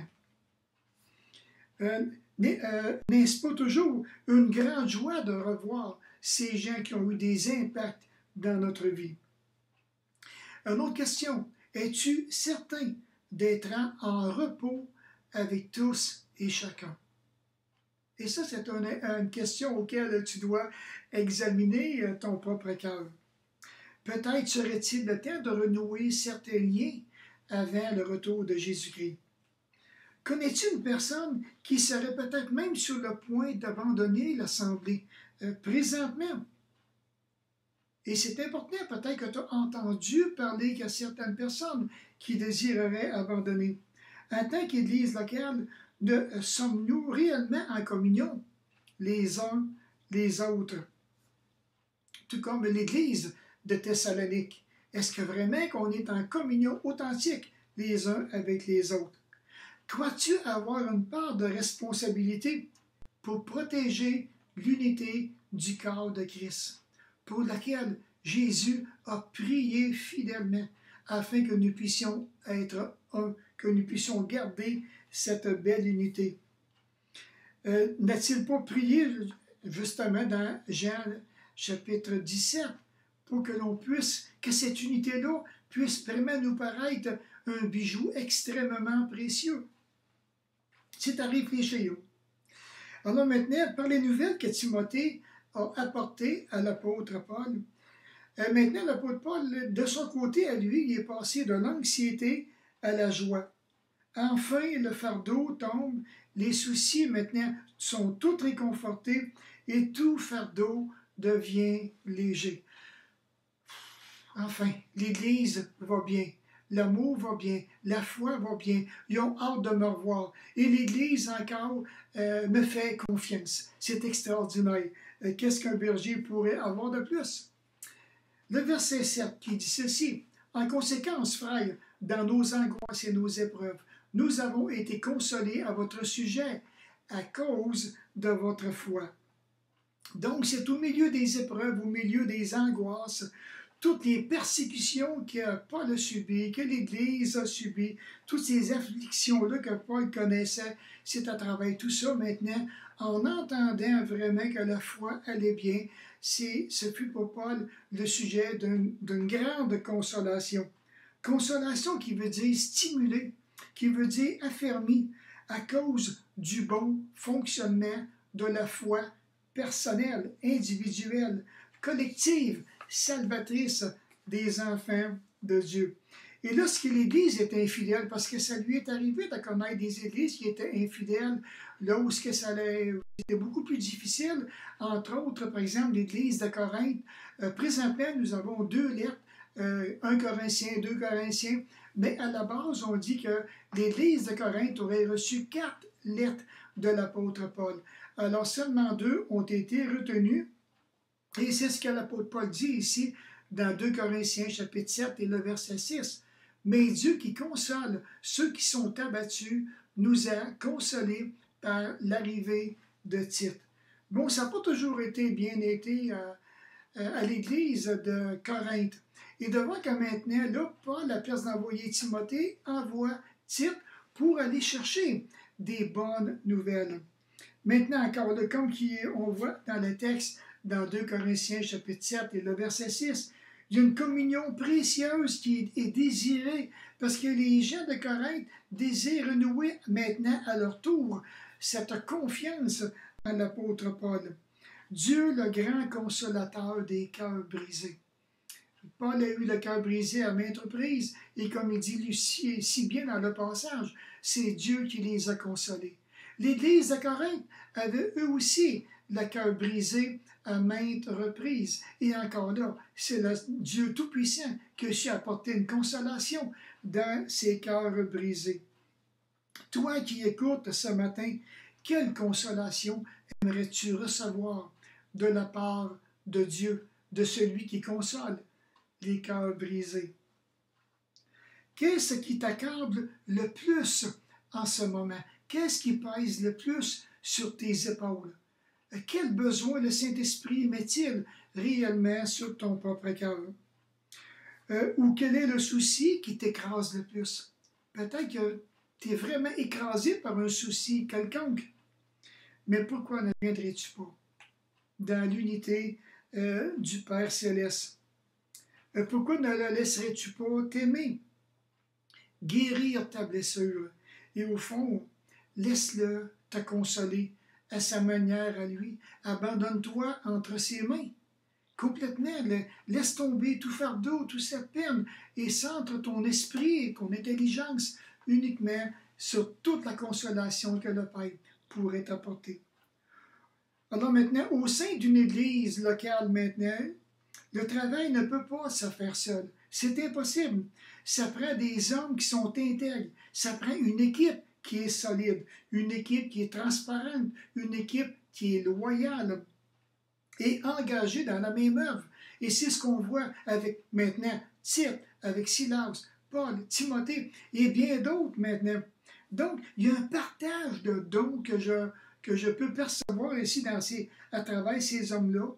N'est-ce pas toujours une grande joie de revoir ces gens qui ont eu des impacts dans notre vie? Une autre question. Es-tu certain d'être en repos avec tous et chacun? Et ça, c'est une question auquel tu dois examiner ton propre cœur. Peut-être serait-il le temps de renouer certains liens avant le retour de Jésus-Christ. Connais-tu une personne qui serait peut-être même sur le point d'abandonner l'Assemblée présentement? Et c'est important, peut-être que tu as entendu parler qu'il y a certaines personnes qui désireraient abandonner. En tant qu'Église locale, sommes-nous réellement en communion les uns les autres? Tout comme l'Église de Thessalonique. Est-ce que vraiment qu'on est en communion authentique les uns avec les autres? Crois-tu avoir une part de responsabilité pour protéger l'unité du corps de Christ, pour laquelle Jésus a prié fidèlement afin que nous puissions être un, que nous puissions garder cette belle unité? N'a-t-il pas prié justement dans Jean chapitre 17 pour que l'on puisse, que cette unité-là puisse vraiment nous paraître un bijou extrêmement précieux? C'est à réfléchir. Alors maintenant, par les nouvelles que Timothée a apportées à l'apôtre Paul, maintenant l'apôtre Paul, de son côté à lui, il est passé de l'anxiété à la joie. Enfin, le fardeau tombe, les soucis maintenant sont tous réconfortés et tout fardeau devient léger. Enfin, l'Église va bien, l'amour va bien, la foi va bien, ils ont hâte de me revoir. Et l'Église encore me fait confiance. C'est extraordinaire. Qu'est-ce qu'un berger pourrait avoir de plus? Le verset 7 qui dit ceci, « En conséquence, frères, dans nos angoisses et nos épreuves, nous avons été consolés à votre sujet à cause de votre foi. Donc, c'est au milieu des épreuves, au milieu des angoisses, toutes les persécutions que Paul a subies, que l'Église a subies, toutes ces afflictions-là que Paul connaissait, c'est à travers tout ça maintenant, en entendant vraiment que la foi allait bien, ce fut pour Paul le sujet d'une grande consolation. Consolation qui veut dire stimuler, qui veut dire affermi, à cause du bon fonctionnement de la foi personnelle, individuelle, collective, salvatrice des enfants de Dieu. Et lorsque l'Église est infidèle, parce que ça lui est arrivé de connaître des églises qui étaient infidèles, là où c'était beaucoup plus difficile, entre autres, par exemple, l'Église de Corinthe. Présentement, nous avons 2 lettres, 1 Corinthien, 2 Corinthiens, mais à la base, on dit que l'Église de Corinthe aurait reçu 4 lettres de l'apôtre Paul. Alors seulement 2 ont été retenues, et c'est ce que l'apôtre Paul dit ici dans 2 Corinthiens chapitre 7 et le verset 6. Mais Dieu qui console ceux qui sont abattus nous a consolés par l'arrivée de Tite. Bon, ça n'a pas toujours été à l'Église de Corinthe. Et de voir que maintenant, là, Paul, à la place d'envoyer Timothée, envoie Tite pour aller chercher des bonnes nouvelles. Maintenant, encore, comme on voit dans le texte, dans 2 Corinthiens chapitre 7 et le verset 6, il y a une communion précieuse qui est désirée parce que les gens de Corinthe désirent renouer maintenant à leur tour cette confiance en l'apôtre Paul. Dieu, le grand consolateur des cœurs brisés. Paul a eu le cœur brisé à maintes reprises et comme il dit si bien dans le passage, c'est Dieu qui les a consolés. L'Église de Corinthe avait eux aussi le cœur brisé à maintes reprises. Et encore là, c'est le Dieu Tout-Puissant qui a su apporter une consolation dans ces cœurs brisés. Toi qui écoutes ce matin, quelle consolation aimerais-tu recevoir de la part de Dieu, de celui qui console les cœurs brisés? Qu'est-ce qui t'accable le plus en ce moment? Qu'est-ce qui pèse le plus sur tes épaules? Quel besoin le Saint-Esprit met-il réellement sur ton propre cœur? Ou quel est le souci qui t'écrase le plus? Peut-être que tu es vraiment écrasé par un souci quelconque. Mais pourquoi ne viendrais-tu pas dans l'unité du Père Céleste? Pourquoi ne le laisserais-tu pas t'aimer? Guérir ta blessure. Et au fond, laisse-le te consoler à sa manière à lui. Abandonne-toi entre ses mains. Complètement, laisse tomber tout fardeau, toute cette peine et centre ton esprit et ton intelligence uniquement sur toute la consolation que le Père pourrait t'apporter. Alors maintenant, au sein d'une église locale maintenant, le travail ne peut pas se faire seul. C'est impossible. Ça prend des hommes qui sont intègres. Ça prend une équipe qui est solide, une équipe qui est transparente, une équipe qui est loyale et engagée dans la même œuvre. Et c'est ce qu'on voit avec maintenant Tite, avec Silas, Paul, Timothée et bien d'autres maintenant. Donc, il y a un partage de dons que je peux percevoir ici à travers ces hommes-là.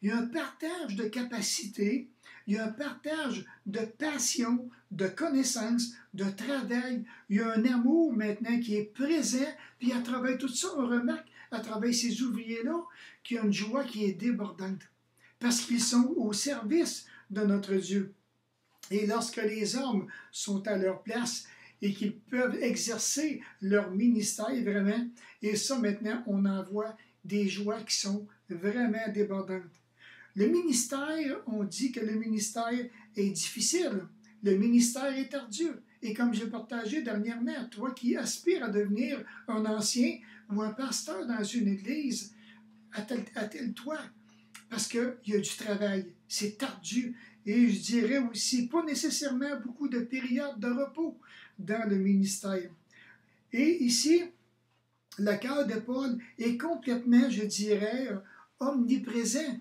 Il y a un partage de capacités, il y a un partage de passion, de connaissances, de travail. Il y a un amour maintenant qui est présent, puis à travers tout ça, on remarque à travers ces ouvriers-là qu'il y a une joie qui est débordante, parce qu'ils sont au service de notre Dieu. Et lorsque les hommes sont à leur place et qu'ils peuvent exercer leur ministère vraiment, et ça maintenant, on en voit des joies qui sont vraiment débordantes. Le ministère, on dit que le ministère est difficile, le ministère est ardu. Et comme j'ai partagé dernièrement, toi qui aspires à devenir un ancien ou un pasteur dans une église, attelle-toi, parce qu'il y a du travail, c'est ardu. Et je dirais aussi, pas nécessairement beaucoup de périodes de repos dans le ministère. Et ici, le cœur de Paul est complètement, je dirais, omniprésent.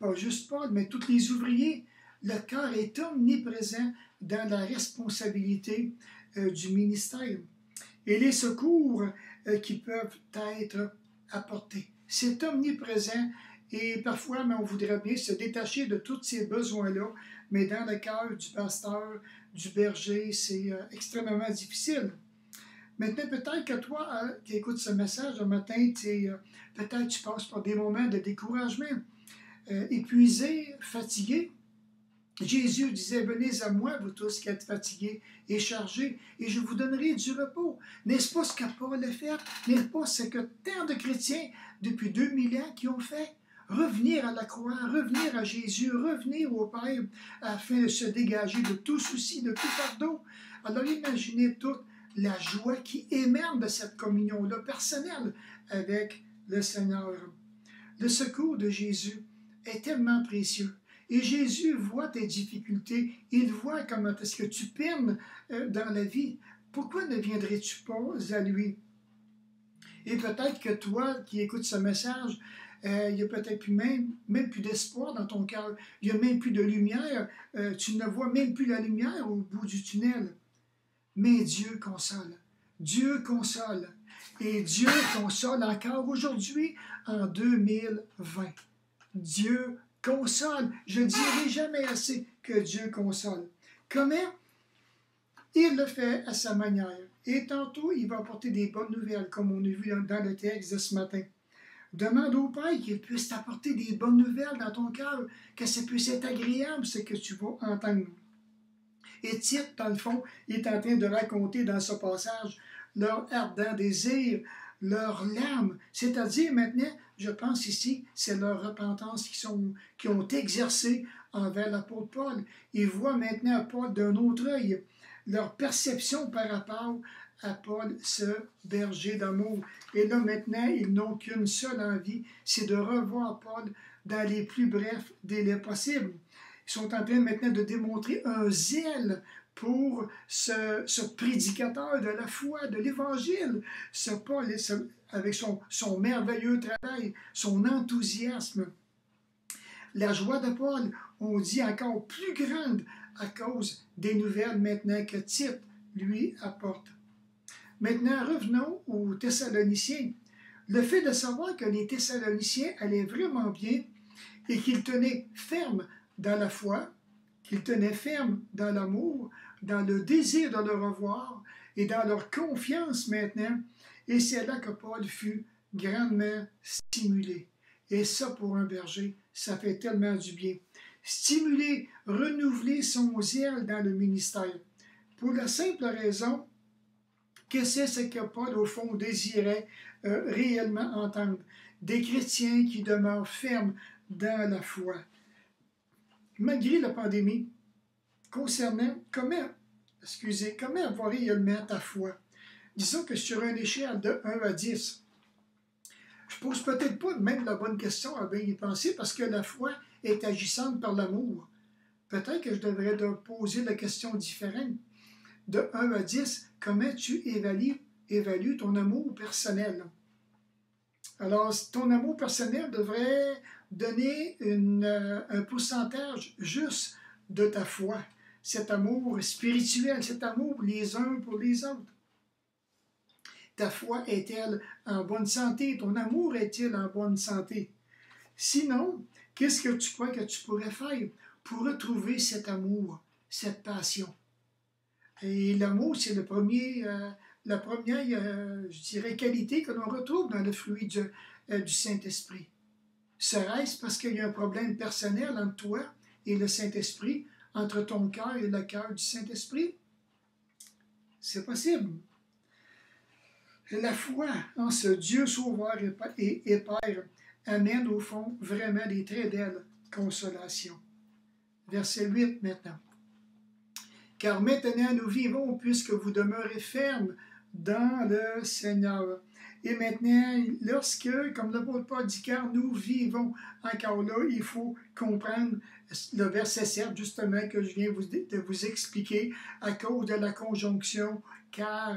Pas juste Paul, mais tous les ouvriers le cœur est omniprésent dans la responsabilité du ministère et les secours qui peuvent être apportés. C'est omniprésent et parfois on voudrait bien se détacher de tous ces besoins-là, mais dans le cœur du pasteur, du berger, c'est extrêmement difficile. Maintenant, peut-être que toi, qui écoutes ce message le matin, peut-être tu passes par des moments de découragement, épuisé, fatigué. Jésus disait, venez à moi, vous tous qui êtes fatigués et chargés, et je vous donnerai du repos. N'est-ce pas ce que Paul a fait? N'est-ce pas ce que tant de chrétiens depuis 2000 ans qui ont fait? Revenir à la croix, revenir à Jésus, revenir au Père afin de se dégager de tout souci, de tout fardeau. Alors imaginez toute la joie qui émane de cette communion-là personnelle avec le Seigneur. Le secours de Jésus est tellement précieux. Et Jésus voit tes difficultés, il voit comment est-ce que tu peines dans la vie. Pourquoi ne viendrais-tu pas à lui? Et peut-être que toi qui écoutes ce message, il n'y a peut-être plus même plus d'espoir dans ton cœur, il n'y a même plus de lumière, tu ne vois même plus la lumière au bout du tunnel. Mais Dieu console. Dieu console. Et Dieu console encore aujourd'hui en 2020. Dieu console. Je ne dirai jamais assez que Dieu console. Comment? Il le fait à sa manière. Et tantôt, il va apporter des bonnes nouvelles, comme on a vu dans le texte de ce matin. Demande au Père qu'il puisse t'apporter des bonnes nouvelles dans ton cœur, que ça puisse être agréable, ce que tu vas entendre. Et Tite, dans le fond, est en train de raconter dans ce passage leur ardent désir, leurs larmes. C'est-à-dire maintenant, je pense ici, c'est leur repentance qui ont exercé envers l'apôtre Paul. Ils voient maintenant Paul d'un autre œil. Leur perception par rapport à Paul, ce berger d'amour. Et là, maintenant, ils n'ont qu'une seule envie, c'est de revoir Paul dans les plus brefs délais possibles. Ils sont en train maintenant de démontrer un zèle pour ce prédicateur de la foi, de l'Évangile, ce Paul, avec son merveilleux travail, son enthousiasme. La joie de Paul, on dit encore plus grande à cause des nouvelles maintenant que Tite lui apporte. Maintenant, revenons aux Thessaloniciens. Le fait de savoir que les Thessaloniciens allaient vraiment bien et qu'ils tenaient ferme dans la foi, qu'ils tenaient ferme dans l'amour, dans le désir de le revoir et dans leur confiance maintenant. Et c'est là que Paul fut grandement stimulé. Et ça, pour un berger, ça fait tellement du bien. Stimuler, renouveler son zèle dans le ministère. Pour la simple raison que c'est ce que Paul, au fond, désirait réellement entendre. Des chrétiens qui demeurent fermes dans la foi. Malgré la pandémie, concernant comment avoir réellement ta foi. Disons que sur une échelle de 1 à 10, je pose peut-être pas même la bonne question à bien y penser parce que la foi est agissante par l'amour. Peut-être que je devrais poser la question différente. De 1 à 10, comment tu évalues ton amour personnel? Alors, ton amour personnel devrait donner un pourcentage juste de ta foi. Cet amour spirituel, cet amour les uns pour les autres. Ta foi est-elle en bonne santé? Ton amour est-il en bonne santé? Sinon, qu'est-ce que tu crois que tu pourrais faire pour retrouver cet amour, cette passion? Et l'amour, c'est la première, je dirais, qualité que l'on retrouve dans le fruit du Saint-Esprit. Serait-ce parce qu'il y a un problème personnel entre toi et le Saint-Esprit, entre ton cœur et le cœur du Saint-Esprit? C'est possible. La foi en ce Dieu sauveur et Père amène au fond vraiment des très belles consolations. Verset 8 maintenant. Car maintenant nous vivons puisque vous demeurez fermes dans le Seigneur. Et maintenant, lorsque, comme l'apôtre Paul dit, car nous vivons, encore là, il faut comprendre le verset 7, justement, que je viens de vous expliquer, à cause de la conjonction car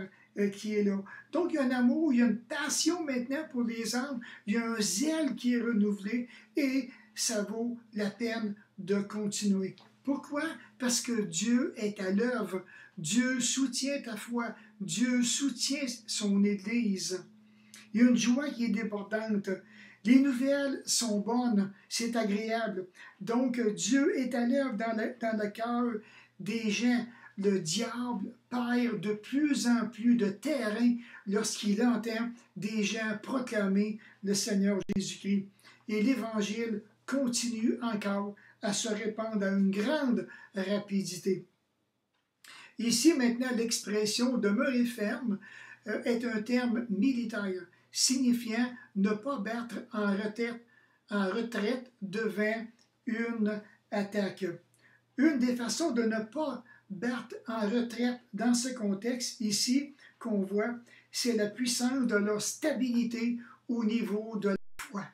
qui est là. Donc, il y a un amour, il y a une passion maintenant pour les âmes, il y a un zèle qui est renouvelé et ça vaut la peine de continuer. Pourquoi? Parce que Dieu est à l'œuvre. Dieu soutient ta foi. Dieu soutient son Église. Il y a une joie qui est débordante. Les nouvelles sont bonnes, c'est agréable. Donc, Dieu est à l'œuvre dans le cœur des gens. Le diable perd de plus en plus de terrain lorsqu'il entend des gens proclamer le Seigneur Jésus-Christ. Et l'Évangile continue encore à se répandre à une grande rapidité. Ici, maintenant, l'expression « demeurer ferme » est un terme militaire, signifiant ne pas battre en retraite devant une attaque. Une des façons de ne pas battre en retraite dans ce contexte ici qu'on voit, c'est la puissance de leur stabilité au niveau de la foi,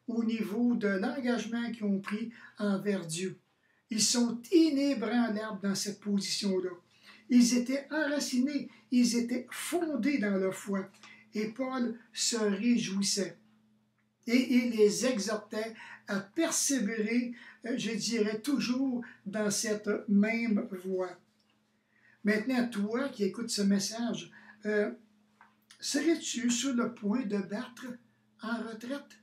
au niveau de l'engagement qu'ils ont pris envers Dieu. Ils sont inébranlables dans cette position-là. Ils étaient enracinés, ils étaient fondés dans leur foi. Et Paul se réjouissait. Et il les exhortait à persévérer, je dirais, toujours dans cette même voie. Maintenant, toi qui écoutes ce message, serais-tu sur le point de battre en retraite?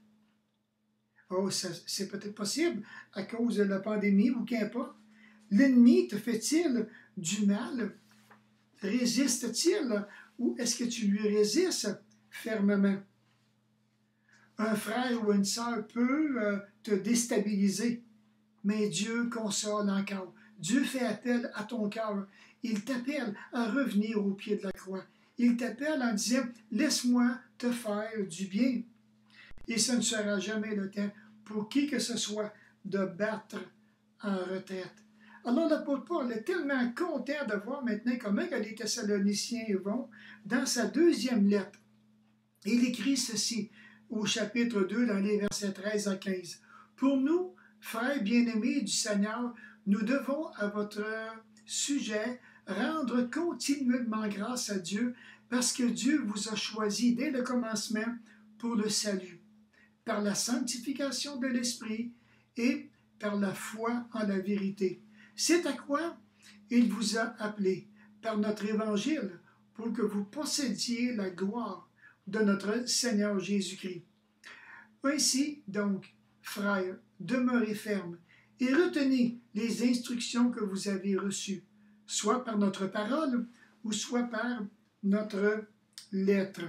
Oh, c'est peut-être possible à cause de la pandémie ou qu'importe. L'ennemi te fait-il du mal? Résiste-t-il ou est-ce que tu lui résistes fermement? Un frère ou une sœur peut te déstabiliser, mais Dieu console encore. Dieu fait appel à ton cœur. Il t'appelle à revenir au pied de la croix. Il t'appelle en disant « Laisse-moi te faire du bien ». Et ce ne sera jamais le temps pour qui que ce soit de battre en retraite. Alors l'apôtre Paul est tellement content de voir maintenant comment les Thessaloniciens vont dans sa deuxième lettre. Il écrit ceci au chapitre 2 dans les versets 13 à 15. « Pour nous, frères bien-aimés du Seigneur, nous devons à votre sujet rendre continuellement grâce à Dieu parce que Dieu vous a choisi dès le commencement pour le salut, par la sanctification de l'Esprit et par la foi en la vérité. C'est à quoi il vous a appelé par notre évangile pour que vous possédiez la gloire de notre Seigneur Jésus-Christ. Ainsi, donc, frères, demeurez fermes et retenez les instructions que vous avez reçues, soit par notre parole ou soit par notre lettre. »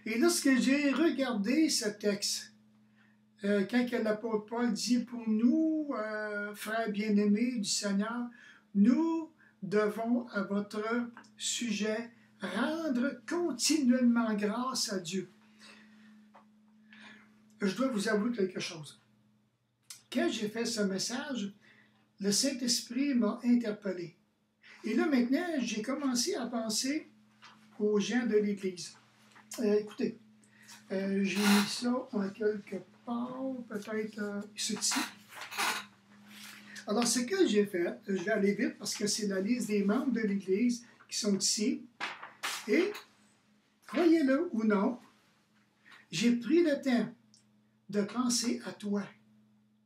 Et lorsque j'ai regardé ce texte, quand l'apôtre Paul dit « Pour nous, frères bien-aimés du Seigneur, nous devons à votre sujet rendre continuellement grâce à Dieu. » Je dois vous avouer quelque chose. Quand j'ai fait ce message, le Saint-Esprit m'a interpellé. Et là, maintenant, j'ai commencé à penser aux gens de l'Église. Écoutez, j'ai mis ça en quelque part, peut-être ici. Alors, ce que j'ai fait, je vais aller vite parce que c'est la liste des membres de l'Église qui sont ici. Et, croyez-le ou non, j'ai pris le temps de penser à toi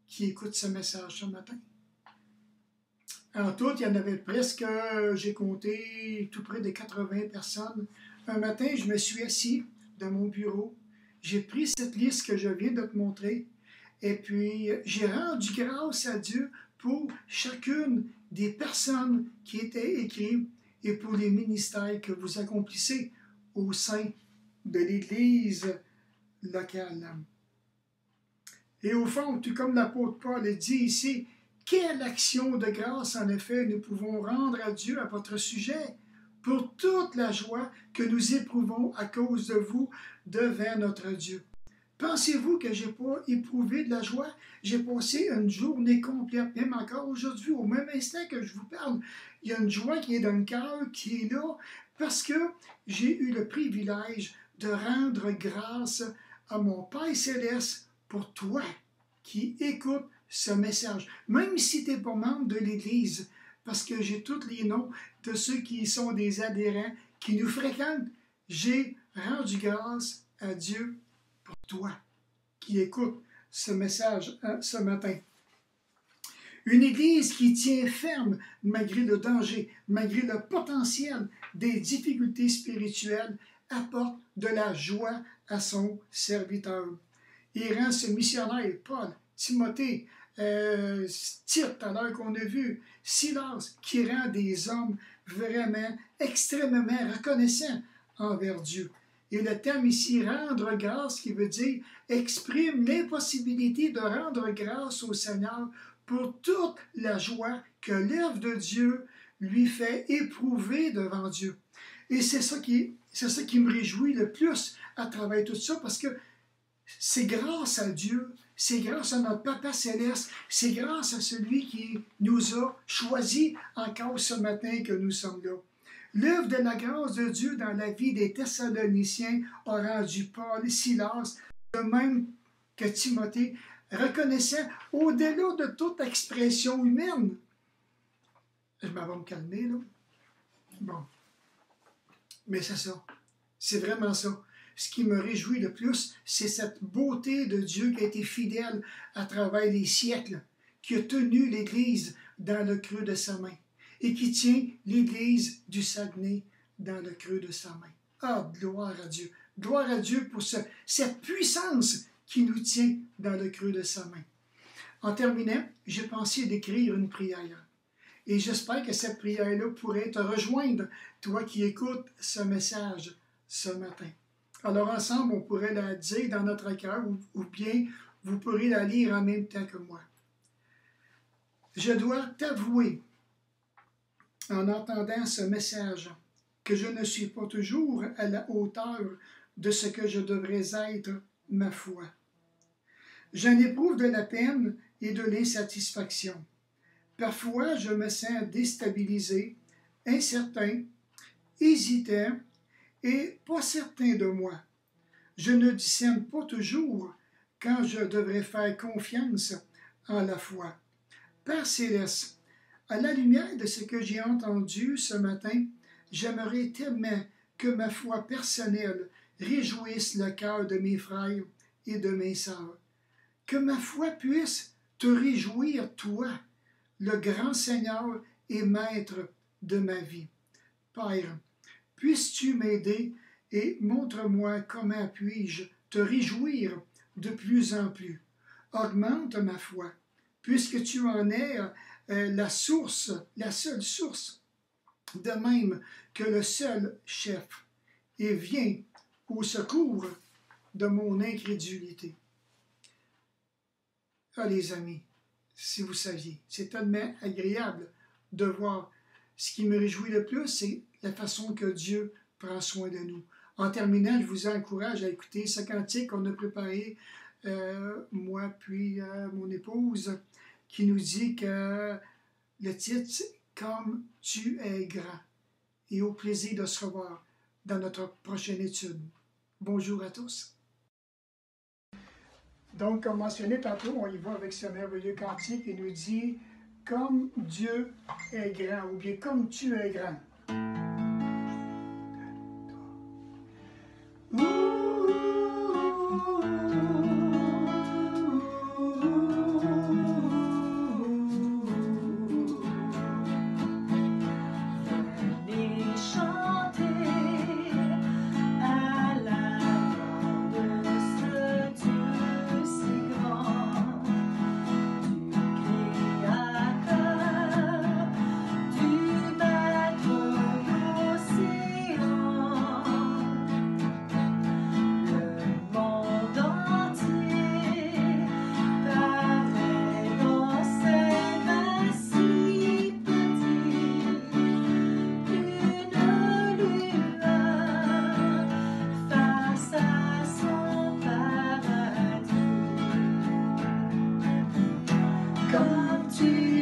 qui écoute ce message ce matin. En tout, il y en avait presque, j'ai compté, tout près de 80 personnes. Un matin, je me suis assis dans mon bureau, j'ai pris cette liste que je viens de te montrer, et puis j'ai rendu grâce à Dieu pour chacune des personnes qui étaient écrites et pour les ministères que vous accomplissez au sein de l'Église locale. Et au fond, tout comme l'apôtre Paul le dit ici, quelle action de grâce, en effet, nous pouvons rendre à Dieu à votre sujet pour toute la joie que nous éprouvons à cause de vous devant notre Dieu. Pensez-vous que je n'ai pas éprouvé de la joie? J'ai passé une journée complète, même encore aujourd'hui, au même instant que je vous parle. Il y a une joie qui est dans le cœur, qui est là, parce que j'ai eu le privilège de rendre grâce à mon Père Céleste pour toi qui écoute ce message. Même si tu n'es pas membre de l'Église, parce que j'ai tous les noms de ceux qui sont des adhérents, qui nous fréquentent, j'ai rendu grâce à Dieu pour toi qui écoute ce message ce matin. Une Église qui tient ferme malgré le danger, malgré le potentiel des difficultés spirituelles, apporte de la joie à son serviteur. Il rend ce missionnaire, Paul, Timothée, Tite, à l'heure qu'on a vu, Silas, qui rend des hommes vraiment extrêmement reconnaissants envers Dieu. Et le terme ici, rendre grâce, qui veut dire exprime l'impossibilité de rendre grâce au Seigneur pour toute la joie que l'œuvre de Dieu lui fait éprouver devant Dieu. Et c'est ça qui me réjouit le plus à travers tout ça, parce que c'est grâce à Dieu, c'est grâce à notre Papa Céleste, c'est grâce à celui qui nous a choisis encore ce matin que nous sommes là. L'œuvre de la grâce de Dieu dans la vie des Thessaloniciens a rendu Paul et Silas, de même que Timothée, reconnaissant au-delà de toute expression humaine. Je m'en vais me calmer, là. Bon. Mais c'est ça. C'est vraiment ça. Ce qui me réjouit le plus, c'est cette beauté de Dieu qui a été fidèle à travers les siècles, qui a tenu l'Église dans le creux de sa main et qui tient l'Église du Saguenay dans le creux de sa main. Ah, gloire à Dieu! Gloire à Dieu pour cette puissance qui nous tient dans le creux de sa main. En terminant, j'ai pensé d'écrire une prière. Et j'espère que cette prière-là pourrait te rejoindre, toi qui écoutes ce message ce matin. Alors ensemble, on pourrait la dire dans notre cœur, ou bien vous pourrez la lire en même temps que moi. Je dois t'avouer, en entendant ce message, que je ne suis pas toujours à la hauteur de ce que je devrais être, ma foi. J'en éprouve de la peine et de l'insatisfaction. Parfois, je me sens déstabilisé, incertain, hésitant et pas certain de moi. Je ne discerne pas toujours quand je devrais faire confiance en la foi. Père Céleste, à la lumière de ce que j'ai entendu ce matin, j'aimerais tellement que ma foi personnelle réjouisse le cœur de mes frères et de mes sœurs. Que ma foi puisse te réjouir, toi, le grand Seigneur et Maître de ma vie. Père, puisses-tu m'aider et montre-moi comment puis-je te réjouir de plus en plus. Augmente ma foi, puisque tu en es la source, la seule source, de même que le seul chef, et viens au secours de mon incrédulité. Ah, les amis, si vous saviez, c'est tellement agréable de voir. Ce qui me réjouit le plus, c'est la façon que Dieu prend soin de nous. En terminant, je vous encourage à écouter ce cantique qu'on a préparé, moi puis mon épouse, qui nous dit que le titre, c'est « Comme tu es grand ». Et au plaisir de se revoir dans notre prochaine étude. Bonjour à tous. Donc, comme mentionné tantôt, on y va avec ce merveilleux cantique qui nous dit « Comme Dieu est grand » ou bien « Comme tu es grand ». Comme tu